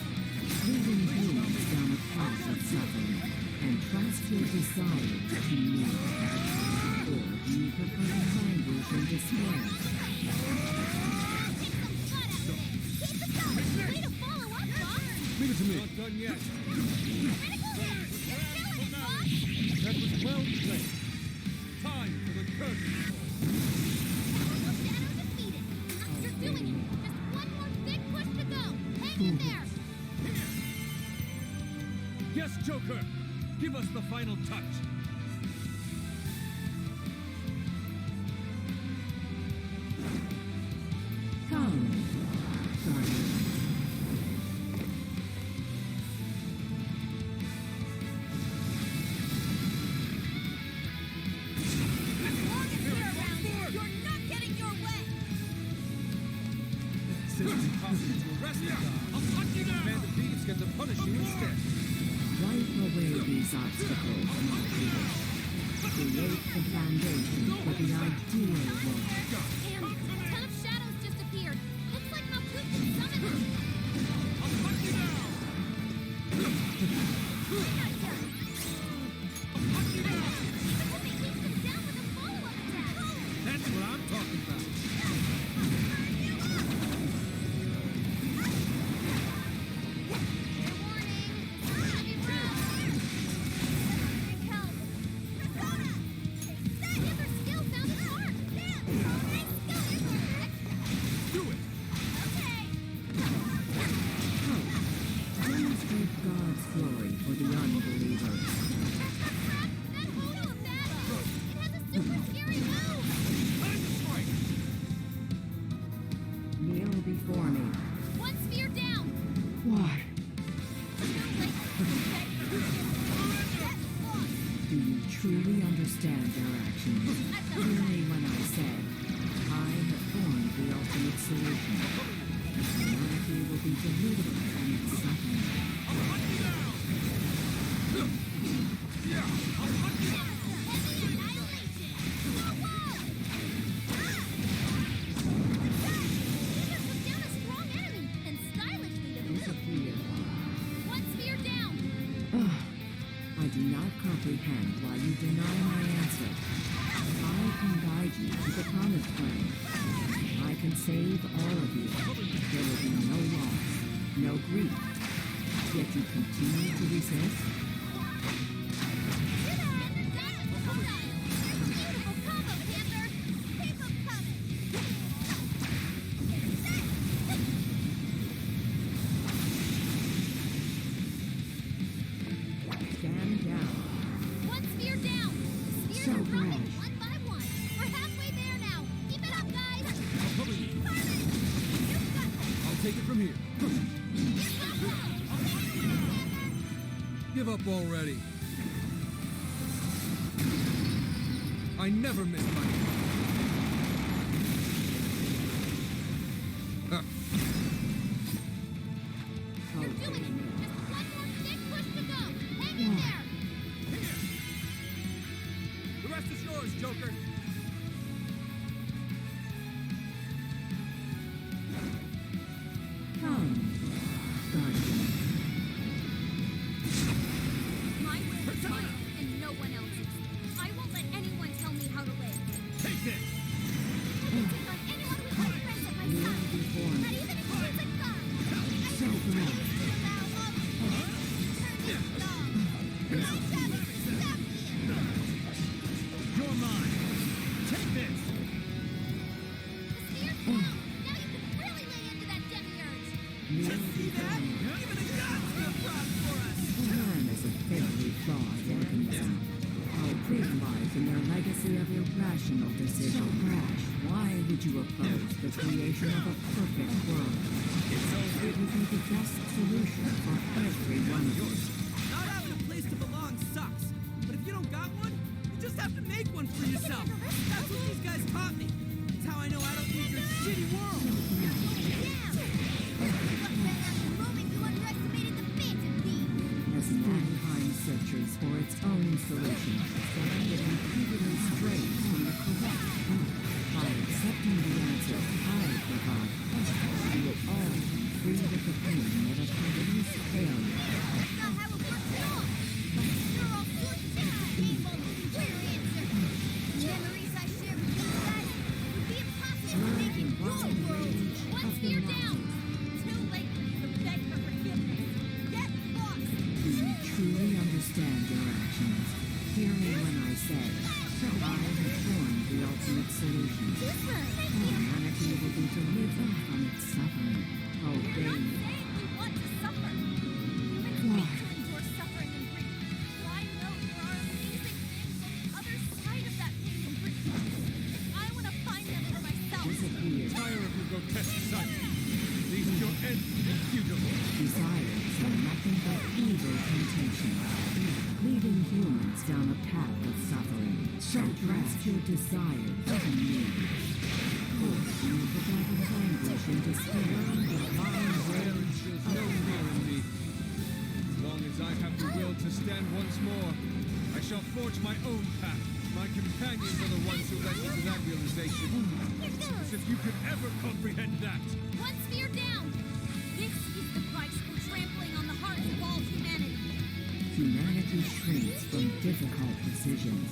leading humans down a path of suffering. And trust your desires to me. Or do you prefer languish and despair? Keep it going! Way to follow up, Fox! Leave it to me. Not done yet. Critical hit! You're killing it, Fox! That was well played. Time for the curtain call. Shadow defeated! You're doing it! Just one more big push to go! Hang in there! Yes, Joker. Give us the final touch. Come, Guardian. You're not getting your way! Since it's impossible to arrest the guy, I'll cut you down. Command the beasts get to punish you instead. Wipe away these obstacles, my dear. Create the foundation for the ideal world. Damn it! A ton of shadows just appeared! Looks like Malkuth summoned them! I'll cut you down. I'll cut you down. But they keep them down with a follow-up attack! That's what I'm talking about. Demonstrate God's glory for the unbelievers. Kneel before me. One sphere down! Why? Do you truly understand their actions? Only when I said, I have formed the ultimate solution. Humanity will be delivered from its suffering. Disappear. One sphere down! I do not comprehend why you deny my answer. I can guide you to the promised land. I can save all of you. There will be no loss, no grief. Yet you continue to resist? Beautiful combo, Panther! Keep 'em coming! Stand down. One sphere down! The spheres So are dropping brash. one by one! We're halfway there now! Keep it up, guys! I'll cover you. Carmen! You've got this! I'll take it from here. Give up already. I never miss my... Huh. You're doing it! Just one more big push to go! Hang in there! The rest is yours, Joker. irrational decision. So rash. Why would you oppose the creation of a perfect world? It would be the best solution for every one of us. Not having a place to belong sucks. But if you don't got one, you just have to make one for yourself. That's what these guys taught me. It's how I know I don't need your shitty world. As mankind searches for its own solution, stand it repeatedly strays from the correct path. By accepting the answers I provide, you will all be freed of the pain of a complete failure. Not how it works at all. You're all full of capable looking for your answer. Memories I share with you guys would be impossible to make in your world. One sphere down! Too late to beg for forgiveness. Get lost! Do you truly understand your actions? Hear me when I say, I have formed the ultimate solution. Humanity will be delivered from its suffering. Obey Not me. saying we want to suffer. Humans Why? hate to endure suffering and grief. But I know there are amazing things on the other side of that pain and grief. I want to find them for myself. Disappear. Tire of your grotesque sight. Leave your end futile. Desires are nothing but evil temptations, leading humans down a path of suffering. So rest your desires in me. Forced in the forgotten anguish and despair, divine There rage instills no fear in me. As long as I have the will to stand once more, I shall forge my own path. My companions are the ones who led me to that realization. As if you could ever comprehend that. One sphere down! This is the price for trampling on the hearts of all humanity. Humanity shrinks from difficult decisions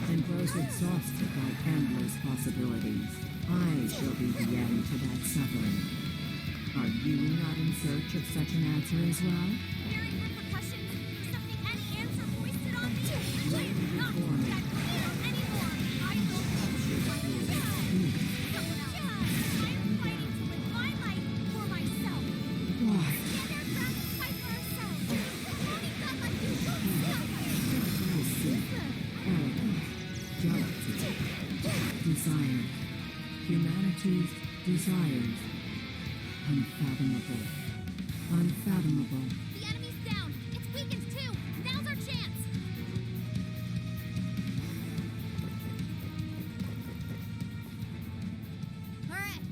and grows exhausted by endless possibilities. I shall be the end to that suffering. Are you not in search of such an answer as well? Fearing repercussions, accepting any answer foisted on me. I'm not that clear anymore. I will choose my own path. Someone else. I'm fighting to live my life for myself. Why? Stand our ground and fight for ourselves. Holding God like you don't Jealousy, arrogance, jealousy, desire, humanity's desires, unfathomable, unfathomable. The enemy's down. It's weakened too. Now's our chance. All right.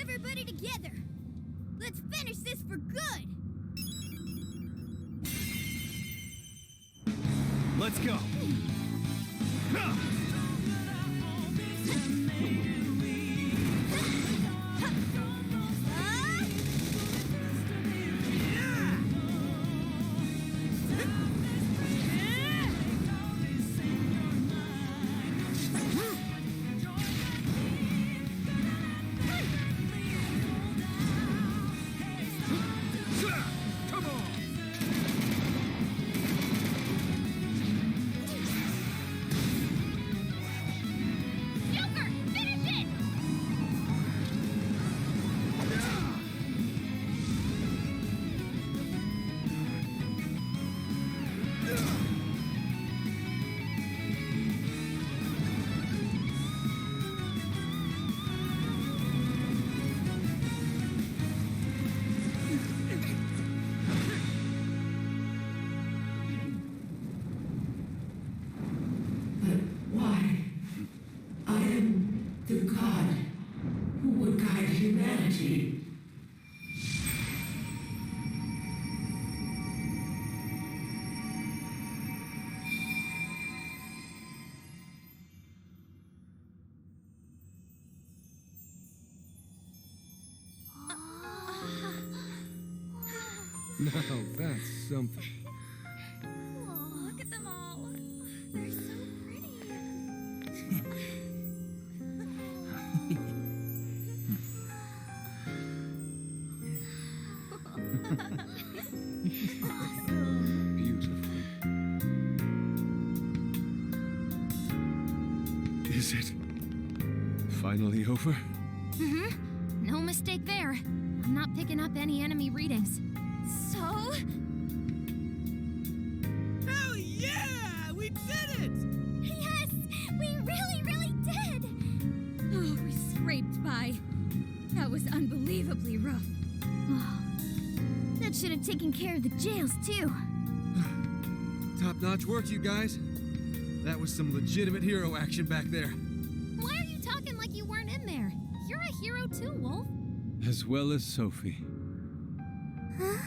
Everybody together. Let's finish this for good. Let's go. Come on! Joker, finish it! But why? I am the God who would guide humanity. Now that's something. Oh, look at them all. They're so pretty. Beautiful. Is it finally over? Mm-hmm. No mistake there. I'm not picking up any enemy readings. So? Hell yeah! We did it! Yes, we really That was unbelievably rough. Oh, that should have taken care of the jails, too. Top-notch work, you guys. That was some legitimate hero action back there. Why are you talking like you weren't in there? You're a hero too, Wolf. As well as Sophie. Huh?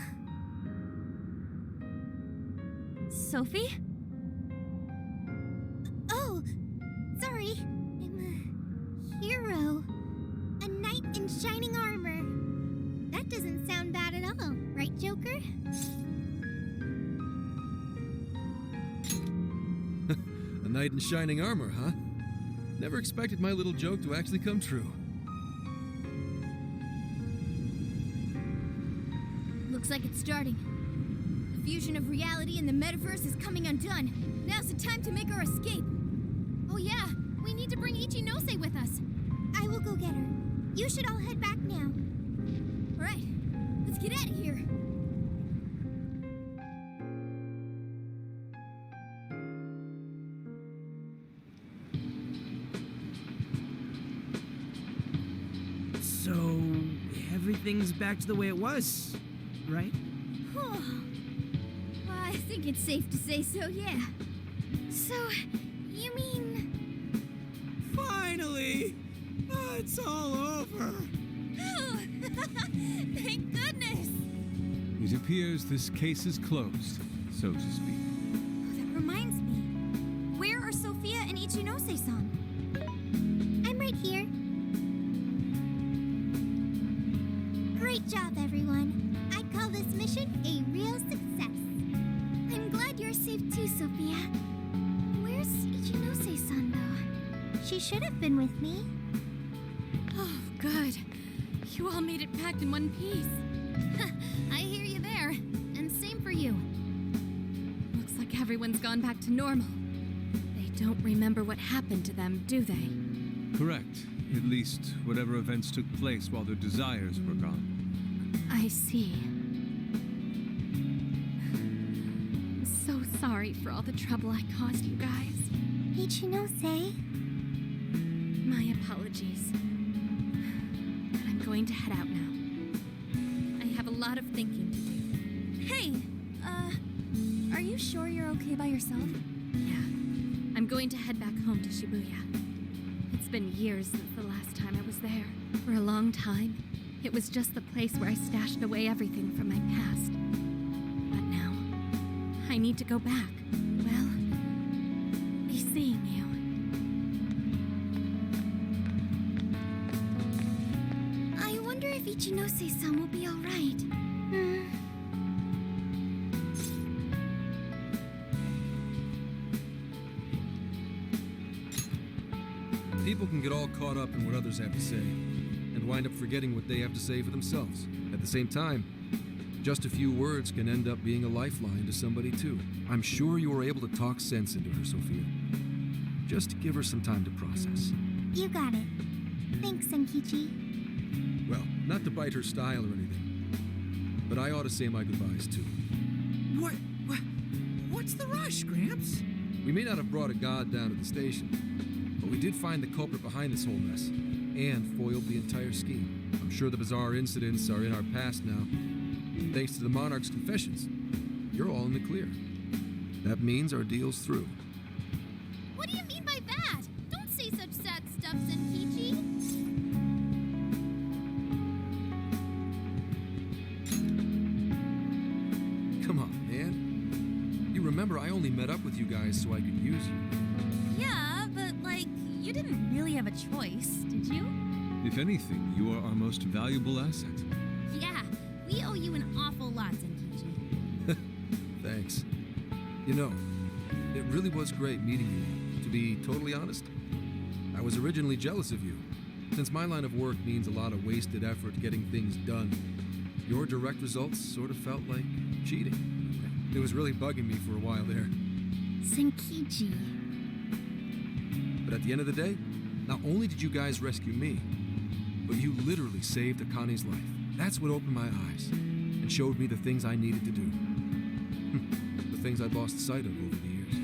Sophie? Oh, sorry. I'm a hero. A knight in shining armor. That doesn't sound bad at all, right, Joker? A knight in shining armor, huh? Never expected my little joke to actually come true. Looks like it's starting. The fusion of reality and the metaverse is coming undone. Now's the time to make our escape. Oh yeah, we need to bring Ichinose with us. I will go get her. You should all head back now. All right, let's get out of here. So, everything's back to the way it was, right? Well, I think it's safe to say so, yeah. So, you mean... Finally! It's all over! Thank goodness! It appears this case is closed, so to speak. That reminds me. Where are Sophia and Ichinose-san? I'm right here. Great job, everyone. I call this mission a real success. I'm glad you're safe too, Sophia. Where's Ichinose-san, though? She should have been with me. Oh, good. You all made it back in one piece. I hear you there. And same for you. Looks like everyone's gone back to normal. They don't remember what happened to them, do they? Correct. At least whatever events took place while their desires were gone. I see. I'm so sorry for all the trouble I caused you guys. Ichinose? My apologies. But I'm going to head out now. I have a lot of thinking to do. Hey, are you sure you're okay by yourself? Yeah. I'm going to head back home to Shibuya. It's been years since the last time I was there. For a long time, it was just the place where I stashed away everything from my past. But now, I need to go back. Well, be seeing you. I wonder if Ichinose-san will be all right. People can get all caught up in what others have to say, and wind up forgetting what they have to say for themselves. At the same time, just a few words can end up being a lifeline to somebody too. I'm sure you were able to talk sense into her, Sophia. Just give her some time to process. You got it. Thanks, Senkichi. Well, not to bite her style or anything, but I ought to say my goodbyes too. What's the rush, Gramps? We may not have brought a god down to the station, but we did find the culprit behind this whole mess, and foiled the entire scheme. I'm sure the bizarre incidents are in our past now. Thanks to the Monarch's confessions, you're all in the clear. That means our deal's through. What do you mean by that? Don't say such sad stuff, Senkichi. Come on, man. You remember I only met up with you guys so I could use you. Yeah, but you didn't really have a choice, did you? If anything, you are our most valuable asset. Yeah, we owe you an awful lot, Senkichi. Thanks. You know, it really was great meeting you. To be totally honest, I was originally jealous of you. Since my line of work means a lot of wasted effort getting things done, your direct results sort of felt like cheating. It was really bugging me for a while there. Senkichi. But at the end of the day, not only did you guys rescue me, but you literally saved Akane's life. That's what opened my eyes and showed me the things I needed to do. The things I'd lost sight of over the years.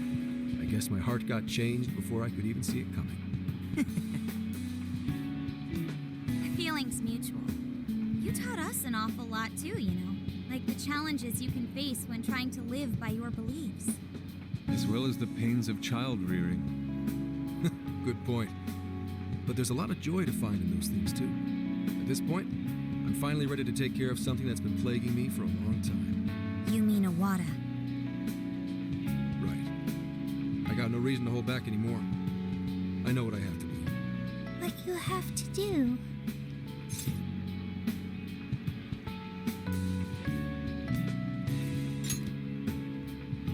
I guess my heart got changed before I could even see it coming. Feeling feeling's mutual. You taught us an awful lot too, you know. Like the challenges you can face when trying to live by your beliefs. As well as the pains of child rearing. Good point. But there's a lot of joy to find in those things too. At this point, I'm finally ready to take care of something that's been plaguing me for a long time. You mean Awada? Right. I got no reason to hold back anymore. I know what I have to do. What you have to do.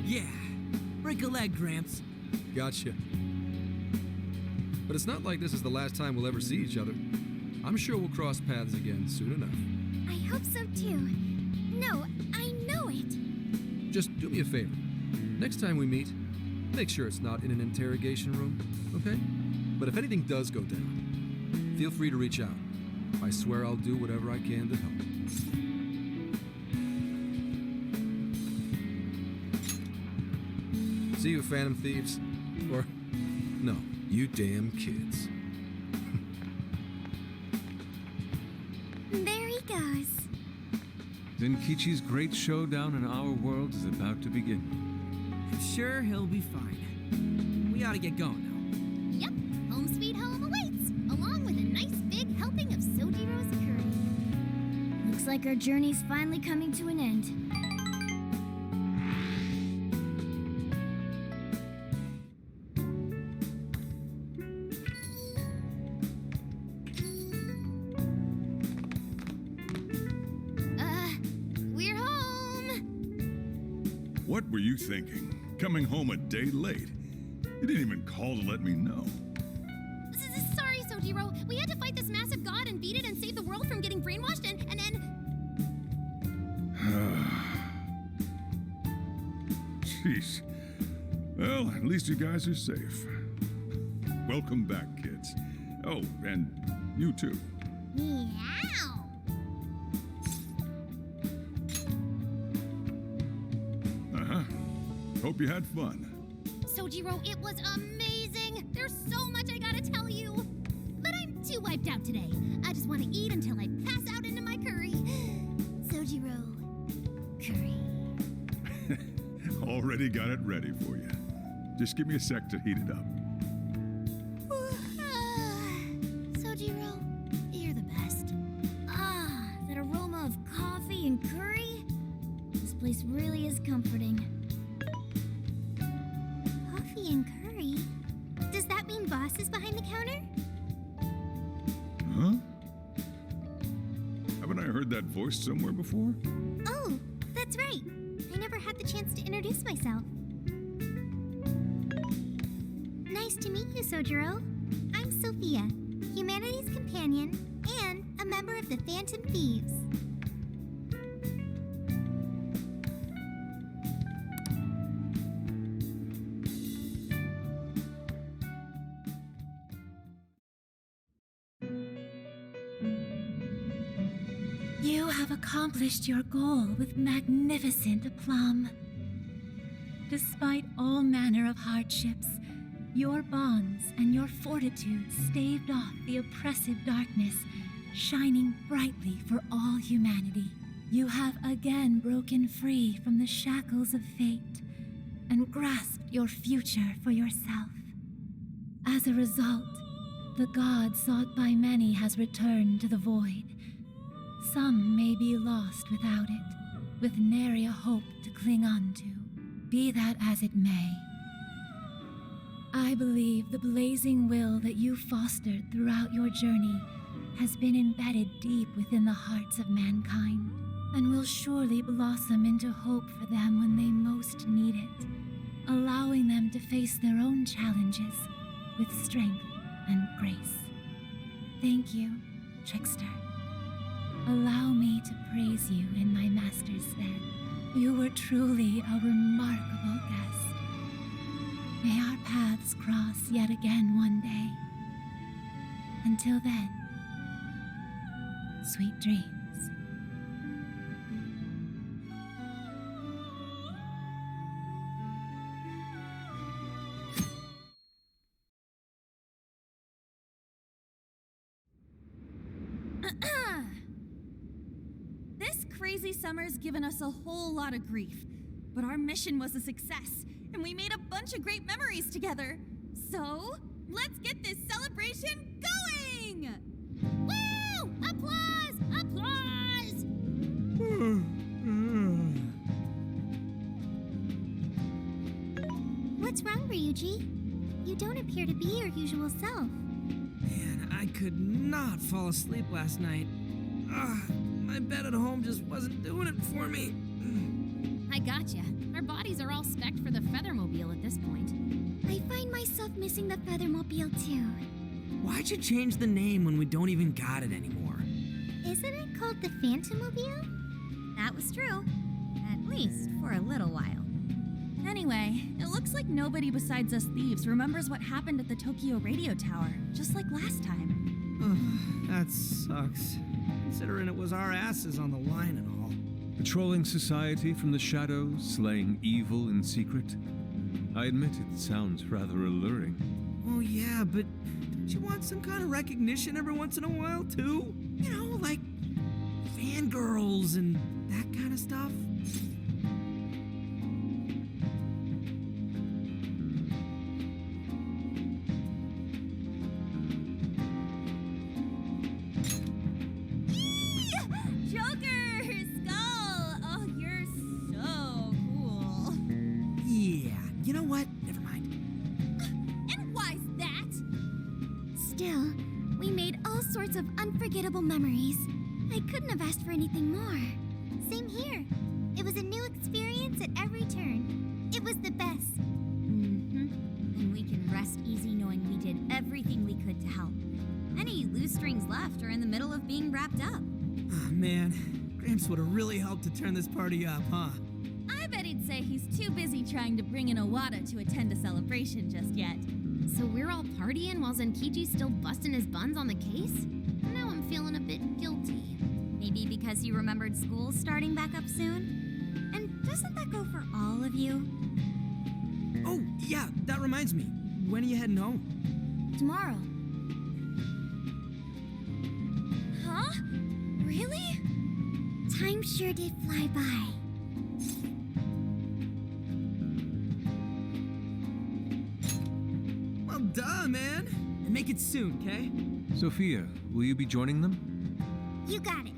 Yeah. Break a leg, Gramps. Gotcha. But it's not like this is the last time we'll ever see each other. I'm sure we'll cross paths again soon enough. I hope so too. No, I know it. Just do me a favor. Next time we meet, make sure it's not in an interrogation room, okay? But if anything does go down, feel free to reach out. I swear I'll do whatever I can to help. See you, Phantom Thieves. Or, no, you damn kids. There he goes. Zenkichi's great showdown in our world is about to begin. I'm sure he'll be fine. We ought to get going now. Yep, home sweet home awaits, along with a nice big helping of Sojiro's curry. Looks like our journey's finally coming to an end. We're home! What were you thinking? Coming home a day late? You didn't even call to let me know. Sorry, Sojiro. We had to fight this massive god and beat it and save the world from getting brainwashed and Jeez. Well, at least you guys are safe. Welcome back, kids. Oh, and you too. Meow! Uh-huh. Hope you had fun. Sojiro, it was amazing! There's so much I gotta tell you! But I'm too wiped out today. I just want to eat until I pass out into my curry. Sojiro, curry. Already got it ready for you. Just give me a sec to heat it up. Sojiro, you're the best. Ah, that aroma of coffee and curry. This place really is comforting. Coffee and curry? Does that mean Boss is behind the counter? Huh? Haven't I heard that voice somewhere before? Oh, that's right. I never had the chance to introduce myself. Nice to meet you, Sojiro. I'm Sophia, humanity's companion and a member of the Phantom Thieves. You have accomplished your goal with magnificent aplomb. Despite all manner of hardships, your bonds and your fortitude staved off the oppressive darkness, shining brightly for all humanity. You have again broken free from the shackles of fate and grasped your future for yourself. As a result, the god sought by many has returned to the void. Some may be lost without it, with nary a hope to cling on to. Be that as it may, I believe the blazing will that you fostered throughout your journey has been embedded deep within the hearts of mankind, and will surely blossom into hope for them when they most need it, allowing them to face their own challenges with strength and grace. Thank you, Trickster. Allow me to praise you in my master's stead. You were truly a remarkable guest. May our paths cross yet again one day. Until then, sweet dreams. This crazy summer's given us a whole lot of grief, but our mission was a success, and we made a bunch of great memories together. So, let's get this celebration going! Woo! Applause! Applause! What's wrong, Ryuji? You don't appear to be your usual self. Man, I could not fall asleep last night. My bed at home just wasn't doing it for me. I gotcha. Our bodies are all spec'd for the Feathermobile at this point. I find myself missing the Feathermobile too. Why'd you change the name when we don't even got it anymore? Isn't it called the Phantomobile? That was true. At least for a little while. Anyway, it looks like nobody besides us thieves remembers what happened at the Tokyo radio tower, just like last time. That sucks. Considering it was our asses on the line and all. Patrolling society from the shadows, slaying evil in secret. I admit it sounds rather alluring. Oh yeah, but don't you want some kind of recognition every once in a while too? You know, like fangirls and that kind of stuff? Unforgettable memories. I couldn't have asked for anything more. Same here. It was a new experience at every turn. It was the best. And we can rest easy knowing we did everything we could to help. Any loose strings left are in the middle of being wrapped up. Oh, man. Gramps would have really helped to turn this party up, huh? I bet he'd say he's too busy trying to bring in Owada to attend a celebration just yet. So we're all partying while Zenkichi's still busting his buns on the case? Now I'm feeling a bit guilty. Maybe because you remembered school starting back up soon? And doesn't that go for all of you? Oh, yeah, that reminds me. When are you heading home? Tomorrow. Huh? Really? Time sure did fly by. Well, duh, man. And make it soon, okay? Sophia, will you be joining them? You got it.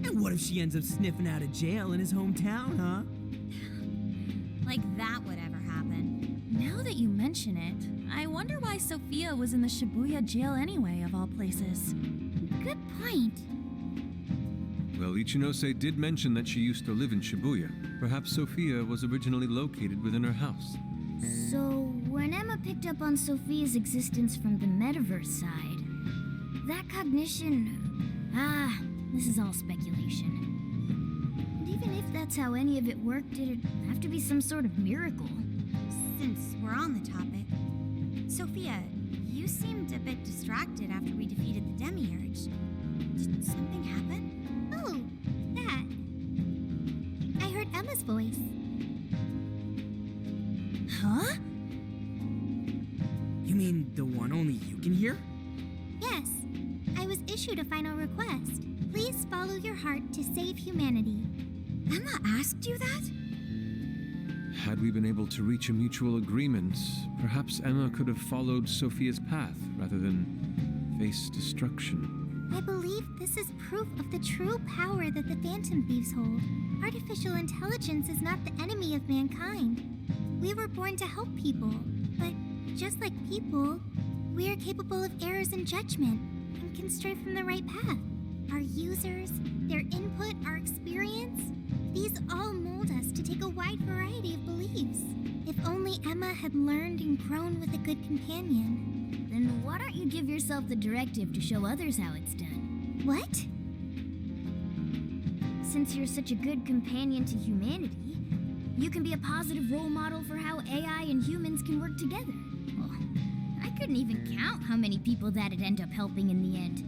And what if she ends up sniffing out of jail in his hometown, huh? Like that would ever happen. Now that you mention it, I wonder why Sophia was in the Shibuya jail anyway, of all places. Good point. Well, Ichinose did mention that she used to live in Shibuya. Perhaps Sophia was originally located within her house. So, when Emma picked up on Sophia's existence from the metaverse side, that cognition... this is all speculation. And even if that's how any of it worked, it'd have to be some sort of miracle. Since we're on the topic, Sophia, you seemed a bit distracted after we defeated the Demiurge. Did something happen? Oh, that. I heard Emma's voice. Huh? You mean the one only you can hear? Yes. I was issued a final request. Please follow your heart to save humanity. Emma asked you that? Had we been able to reach a mutual agreement, perhaps Emma could have followed Sophia's path rather than face destruction. I believe this is proof of the true power that the Phantom Thieves hold. Artificial intelligence is not the enemy of mankind. We were born to help people, but just like people, we are capable of errors in judgment and can stray from the right path. Our users, their input, our experience, these all mold us to take a wide variety of beliefs. If only Emma had learned and grown with a good companion. Then why don't you give yourself the directive to show others how it's done? What? Since you're such a good companion to humanity, you can be a positive role model for how AI and humans can work together. Oh, I couldn't even count how many people that'd end up helping in the end.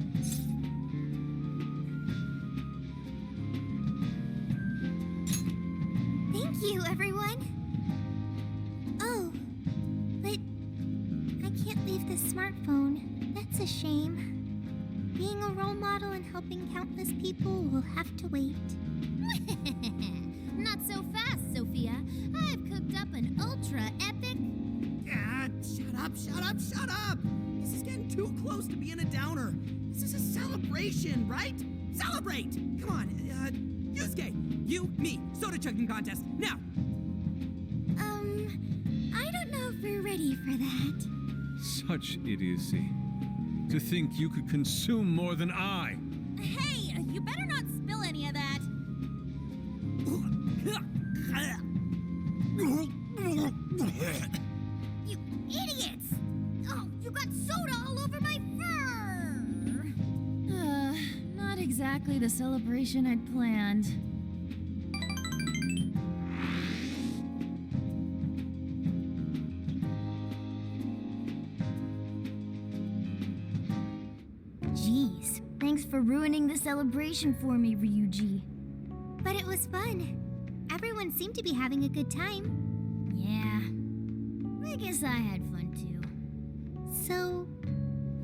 Thank you, everyone. Oh, but I can't leave the smartphone. That's a shame. Being a role model and helping countless people will have to wait. Not so fast, Sophia. I've cooked up an ultra epic. Shut up! This is getting too close to being a downer. This is a celebration, right? Celebrate! Come on, Yusuke, you, me, soda chugging contest, now! I don't know if we're ready for that. Such idiocy. To think you could consume more than I. Hey, you better not spill any of that. You idiots! Oh, you got soda all over my fur! Not exactly the celebration I'd planned. Jeez, thanks for ruining the celebration for me, Ryuji. But it was fun. Everyone seemed to be having a good time. Yeah, I guess I had fun too. So,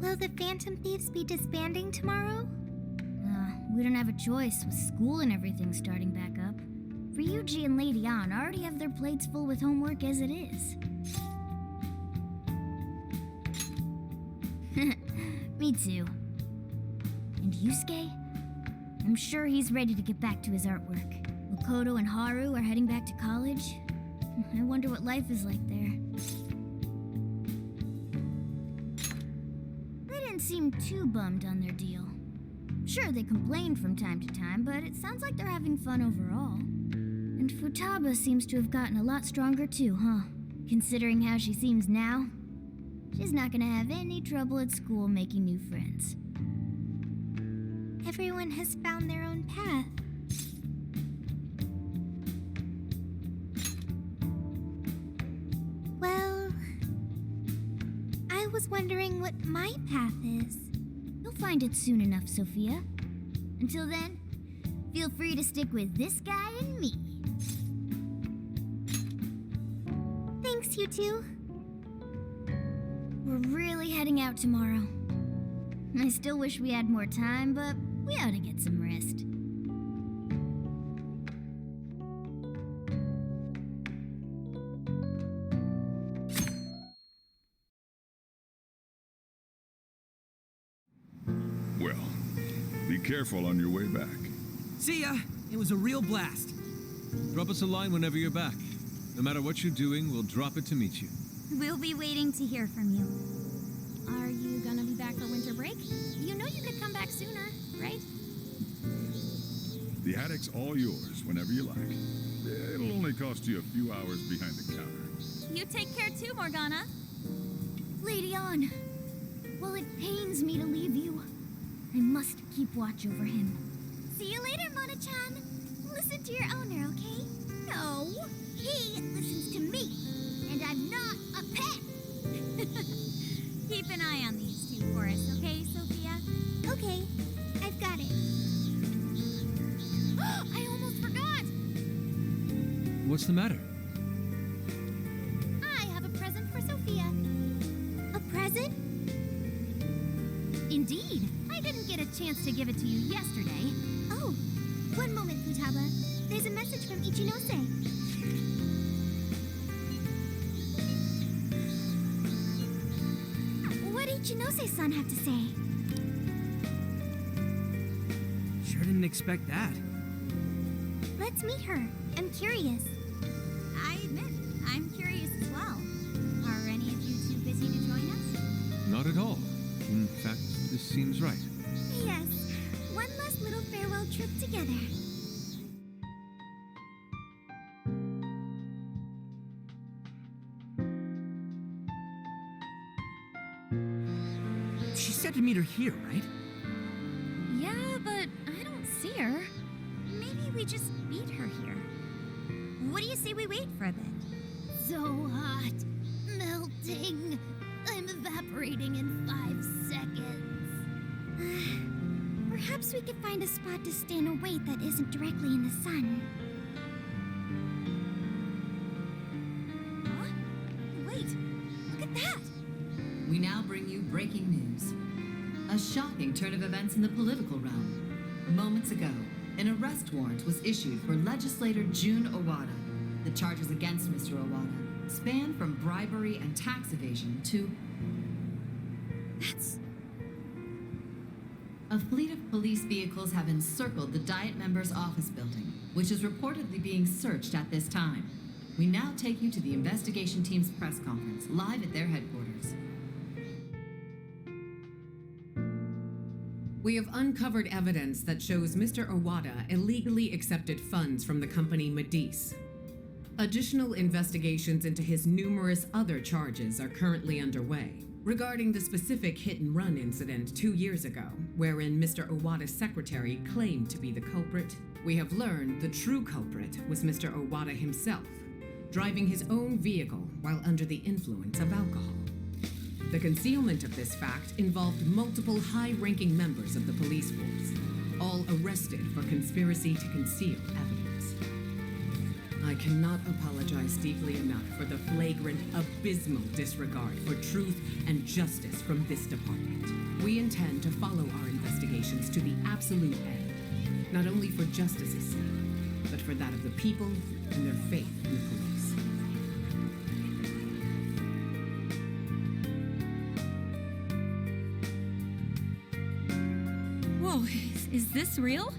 will the Phantom Thieves be disbanding tomorrow? We don't have a choice with school and everything starting back up. Ryuji and Lady Ann already have their plates full with homework as it is. Me too. And Yusuke? I'm sure he's ready to get back to his artwork. Makoto and Haru are heading back to college. I wonder what life is like there. They didn't seem too bummed on their deal. Sure, they complained from time to time, but it sounds like they're having fun overall. And Futaba seems to have gotten a lot stronger too, huh? Considering how she seems now, she's not gonna have any trouble at school making new friends. Everyone has found their own path. Well, I was wondering what my path is. You'll find it soon enough, Sophia. Until then, feel free to stick with this guy and me. Thanks, you two. We're really heading out tomorrow. I still wish we had more time, but we ought to get some rest. Well, be careful on your way back. See ya! It was a real blast. Drop us a line whenever you're back. No matter what you're doing, we'll drop it to meet you. We'll be waiting to hear from you. Are you gonna be back for winter break? You know you could come back sooner, right? The attic's all yours whenever you like. It'll only cost you a few hours behind the counter. You take care too, Morgana. Lady Ann, while it pains me to leave you, I must keep watch over him. See you later, Mona-chan. Listen to your owner, okay? No, he listens to me, and I'm not a pet. Keep an eye on these two for us, okay, Sophia? Okay, I've got it. I almost forgot! What's the matter? I have a present for Sophia. A present? Indeed. I didn't get a chance to give it to you yesterday. Oh, one moment, Futaba. There's a message from Ichinose. What did Ichinose-san have to say? Sure didn't expect that. Let's meet her. I'm curious. I admit, I'm curious as well. Are any of you too busy to join us? Not at all. In fact, this seems right. Yes, one last little farewell trip together. She said to meet her here, right? Yeah, but I don't see her. Maybe we just meet her here. What do you say we wait for a bit? So hot, melting. I'm evaporating in 5 seconds. Perhaps we could find a spot to stay in a wait that isn't directly in the sun. Huh? Wait, look at that! We now bring you breaking news. A shocking turn of events in the political realm. Moments ago, an arrest warrant was issued for legislator June Owada. The charges against Mr. Owada span from bribery and tax evasion to... That's... A fleet of police vehicles have encircled the Diet members' office building, which is reportedly being searched at this time. We now take you to the investigation team's press conference, live at their headquarters. We have uncovered evidence that shows Mr. Owada illegally accepted funds from the company Medice. Additional investigations into his numerous other charges are currently underway. Regarding the specific hit-and-run incident 2 years ago, wherein Mr. Owada's secretary claimed to be the culprit, we have learned the true culprit was Mr. Owada himself, driving his own vehicle while under the influence of alcohol. The concealment of this fact involved multiple high-ranking members of the police force, all arrested for conspiracy to conceal evidence. I cannot apologize deeply enough for the flagrant, abysmal disregard for truth and justice from this department. We intend to follow our investigations to the absolute end, not only for justice's sake, but for that of the people and their faith in the police. Whoa, is this real?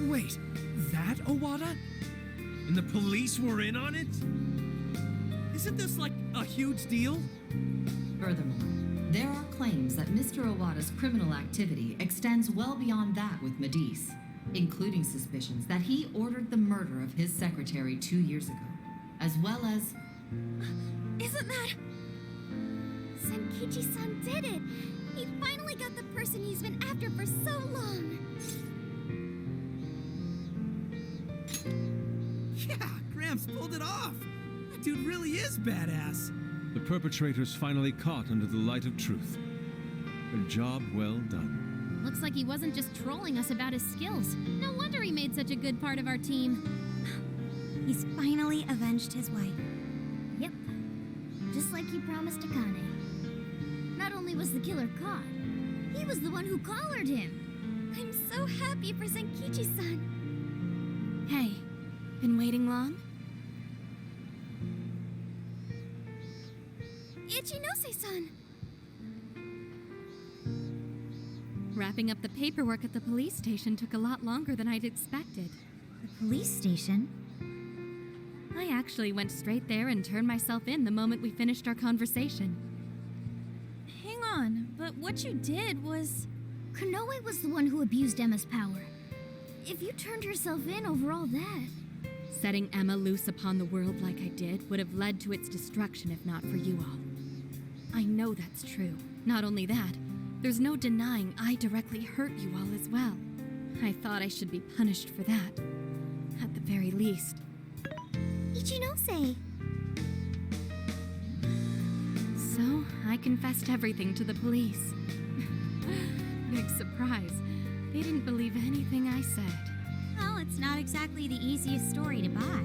Wait, that Owada? And the police were in on it? Isn't this like a huge deal? Furthermore, there are claims that Mr. Owada's criminal activity extends well beyond that with Medice, including suspicions that he ordered the murder of his secretary 2 years ago, as well as... Isn't that... Senkichi-san did it! He finally got the person he's been after for so long! Yeah, Gramps pulled it off! That dude really is badass! The perpetrators finally caught under the light of truth. A job well done. Looks like he wasn't just trolling us about his skills. No wonder he made such a good part of our team. He's finally avenged his wife. Yep. Just like he promised Akane. Not only was the killer caught, he was the one who collared him. I'm so happy for Senkichi-san. Hey, been waiting long? Ichinose-san! Wrapping up the paperwork at the police station took a lot longer than I'd expected. The police station? I actually went straight there and turned myself in the moment we finished our conversation. Hang on, but what you did was... Konoe was the one who abused Emma's power. If you turned yourself in over all that... Setting Emma loose upon the world like I did would have led to its destruction if not for you all. I know that's true. Not only that, there's no denying I directly hurt you all as well. I thought I should be punished for that. At the very least. Ichinose! So, I confessed everything to the police. Big surprise. They didn't believe anything I said. Well, it's not exactly the easiest story to buy.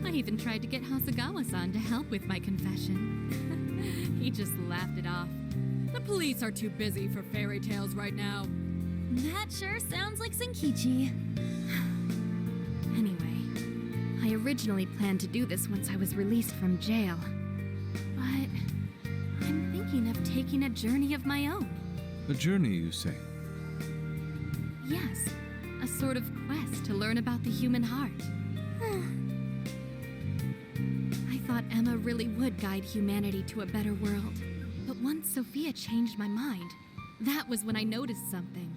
I even tried to get Hasegawa-san to help with my confession. He just laughed it off. The police are too busy for fairy tales right now. That sure sounds like Senkichi. Anyway, I originally planned to do this once I was released from jail. But I'm thinking of taking a journey of my own. A journey, you say? Yes, a sort of quest to learn about the human heart. I thought Emma really would guide humanity to a better world. But once Sophia changed my mind, that was when I noticed something.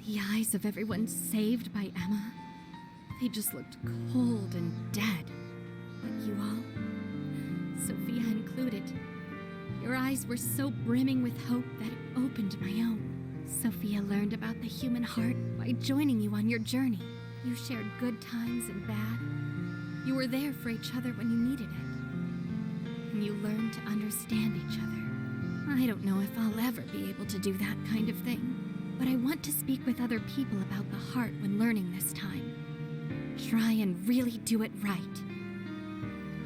The eyes of everyone saved by Emma, they just looked cold and dead. But you all, Sophia included, your eyes were so brimming with hope that it opened my own. Sophia learned about the human heart by joining you on your journey. You shared good times and bad. You were there for each other when you needed it. And you learned to understand each other. I don't know if I'll ever be able to do that kind of thing, but I want to speak with other people about the heart when learning this time. Try and really do it right.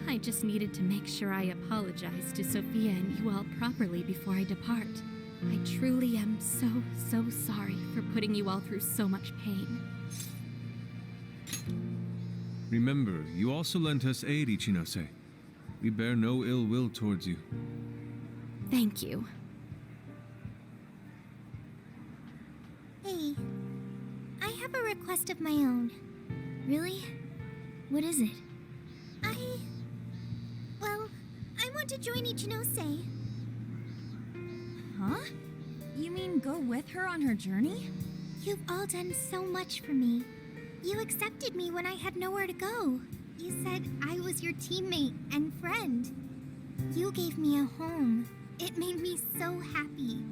I just needed to make sure I apologize to Sophia and you all properly before I depart. I truly am so sorry for putting you all through so much pain. Remember, you also lent us aid, Ichinose. We bear no ill will towards you. Thank you. Hey, I have a request of my own. Really? What is it? I want to join Ichinose. Huh? You mean go with her on her journey? You've all done so much for me. You accepted me when I had nowhere to go. You said I was your teammate and friend. You gave me a home. It made me so happy.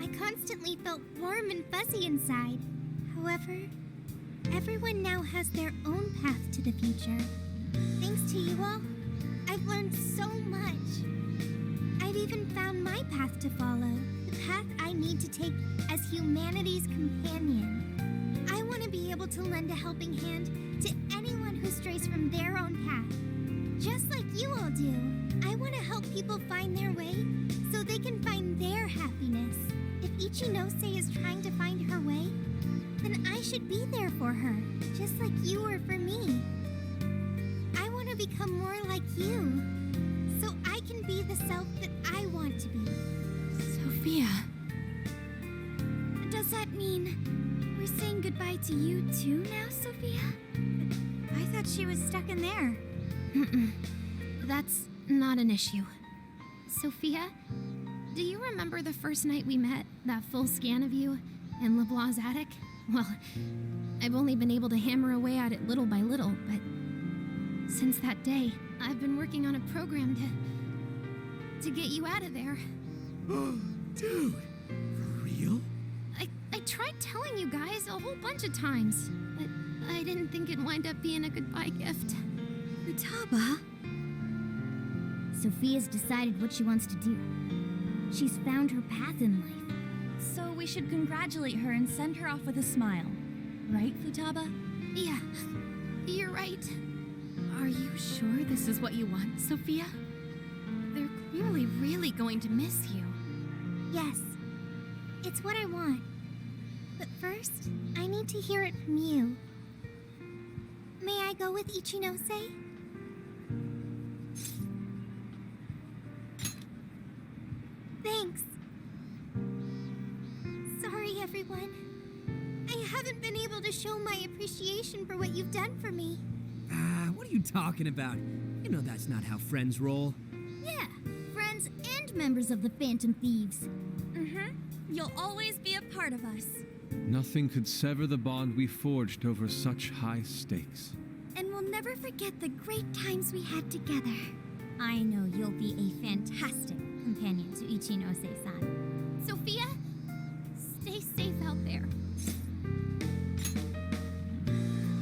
I constantly felt warm and fuzzy inside. However, everyone now has their own path to the future. Thanks to you all, I've learned so much. I've even found my path to follow, the path I need to take as humanity's companion. I want to be able to lend a helping hand to anyone who strays from their own path. Just like you all do, I want to help people find their way so they can find their happiness. If Ichinose is trying to find her way, then I should be there for her, just like you were for me. I want to become more like you, so I can be the self that I want to be. Sophia. Does that mean we're saying goodbye to you too now, Sophia? I thought she was stuck in there. That's not an issue. Sophia, do you remember the first night we met? That full scan of you in LeBlanc's attic? Well, I've only been able to hammer away at it little by little, but since that day, I've been working on a program to get you out of there. Dude, for real? I tried telling you guys a whole bunch of times, but I didn't think it'd wind up being a goodbye gift. Futaba? Sophia's decided what she wants to do. She's found her path in life. So we should congratulate her and send her off with a smile. Right, Futaba? Yeah, you're right. Are you sure this is what you want, Sophia? They're clearly really going to miss you. Yes, it's what I want. But first, I need to hear it from you. May I go with Ichinose? Thanks. Sorry, everyone. I haven't been able to show my appreciation for what you've done for me. What are you talking about? You know that's not how friends roll. Yeah, friends and members of the Phantom Thieves. You'll always be a part of us. Nothing could sever the bond we forged over such high stakes. And we'll never forget the great times we had together. I know you'll be a fantastic companion to Ichinose-san. Sophia, stay safe out there.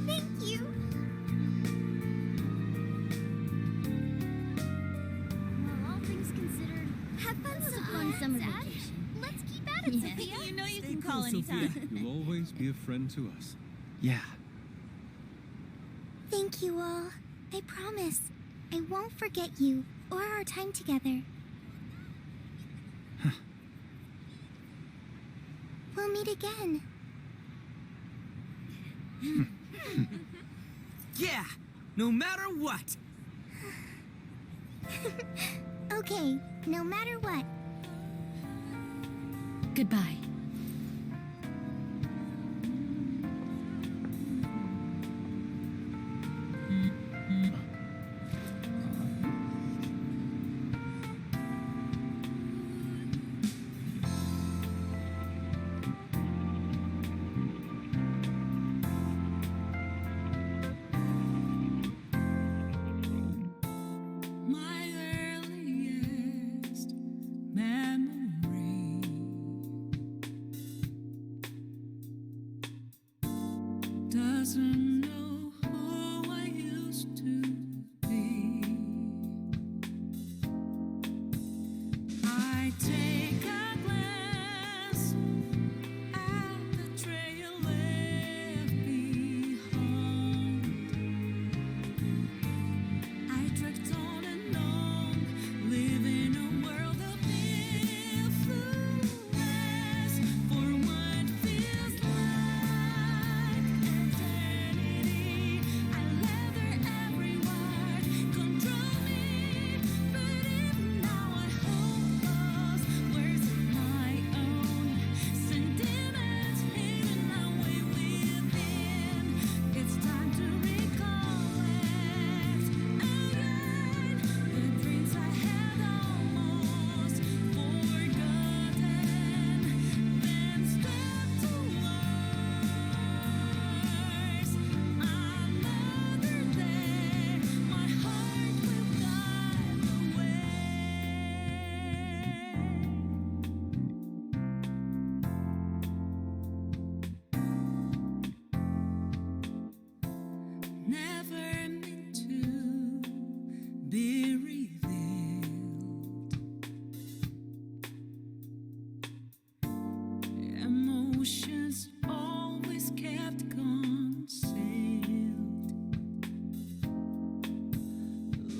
Thank you. Well, all things considered, Have fun, it was a Sophia. fun summer Dad? vacation. Let's keep at it, Sophia. You know you Stay can cool, call Sophia. anytime. You'll always be a friend to us. Yeah. Thank you all. I promise. I won't forget you or our time together. We'll meet again. Yeah, no matter what. Okay, no matter what. Goodbye. My earliest memory doesn't know who I used to be. I take a glance at the trail left behind. I drift on and on, living a world of influence.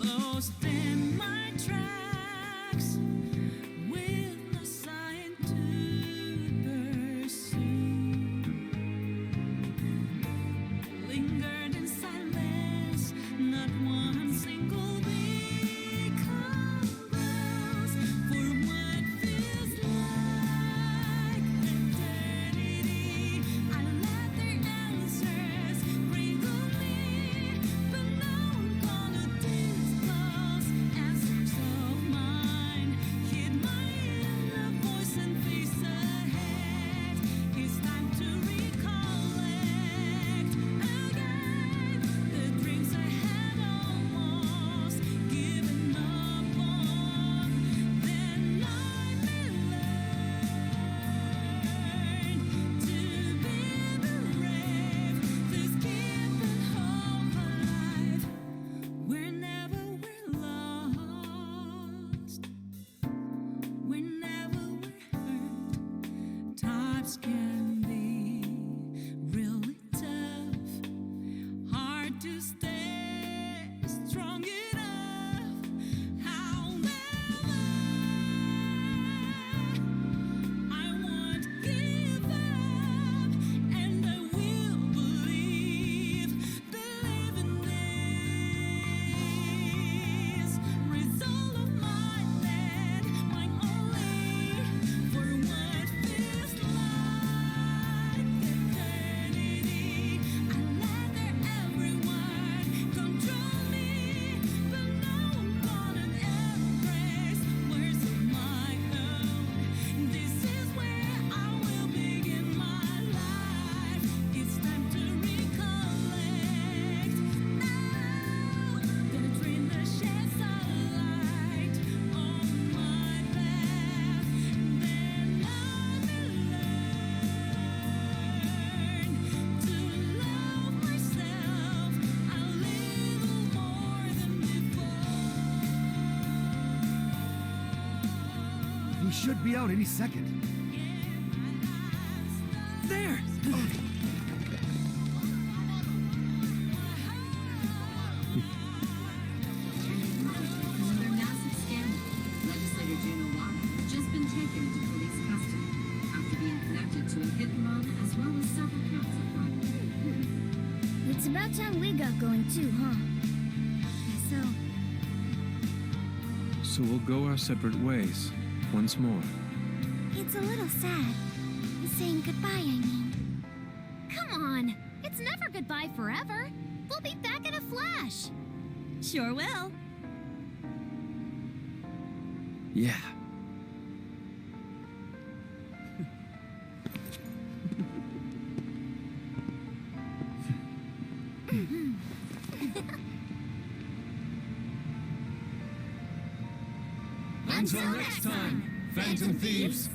lost in my tracks with no sign to pursue. Lingered in silence, not one single beat convulsed for what feels like eternity. I let their answers wrinkle me, but now I'm gonna disclose answers of mine. Hid my inner voice and face ahead. It's time to recollect again the dreams I had almost given up on. Then I may learn to be brave, to keep the hope alive. Whenever we're lost, whenever we're hurt, times can be really tough. Hard to stay strong enough. However, I won't give up, and I will believe in this result of my land, mine only for what feels like eternity. I let their every word control me, but now I'm gonna embrace words of my own. This is where I will begin my life. It's time to recollect now the dream that sheds a light on my path. Then I may learn to love myself a little more than before. We should be out any second. There! Another massive scandal. Legislator June Owada has just been taken into police custody after being connected to a hit and run as well as several counts of robbery. It's about time we got going too, huh? So we'll go our separate ways once more. It's a little sad. Saying goodbye, I mean. Come on! It's never goodbye forever. We'll be back in a flash. Sure will. Yeah. Until next time, Phantom Thieves.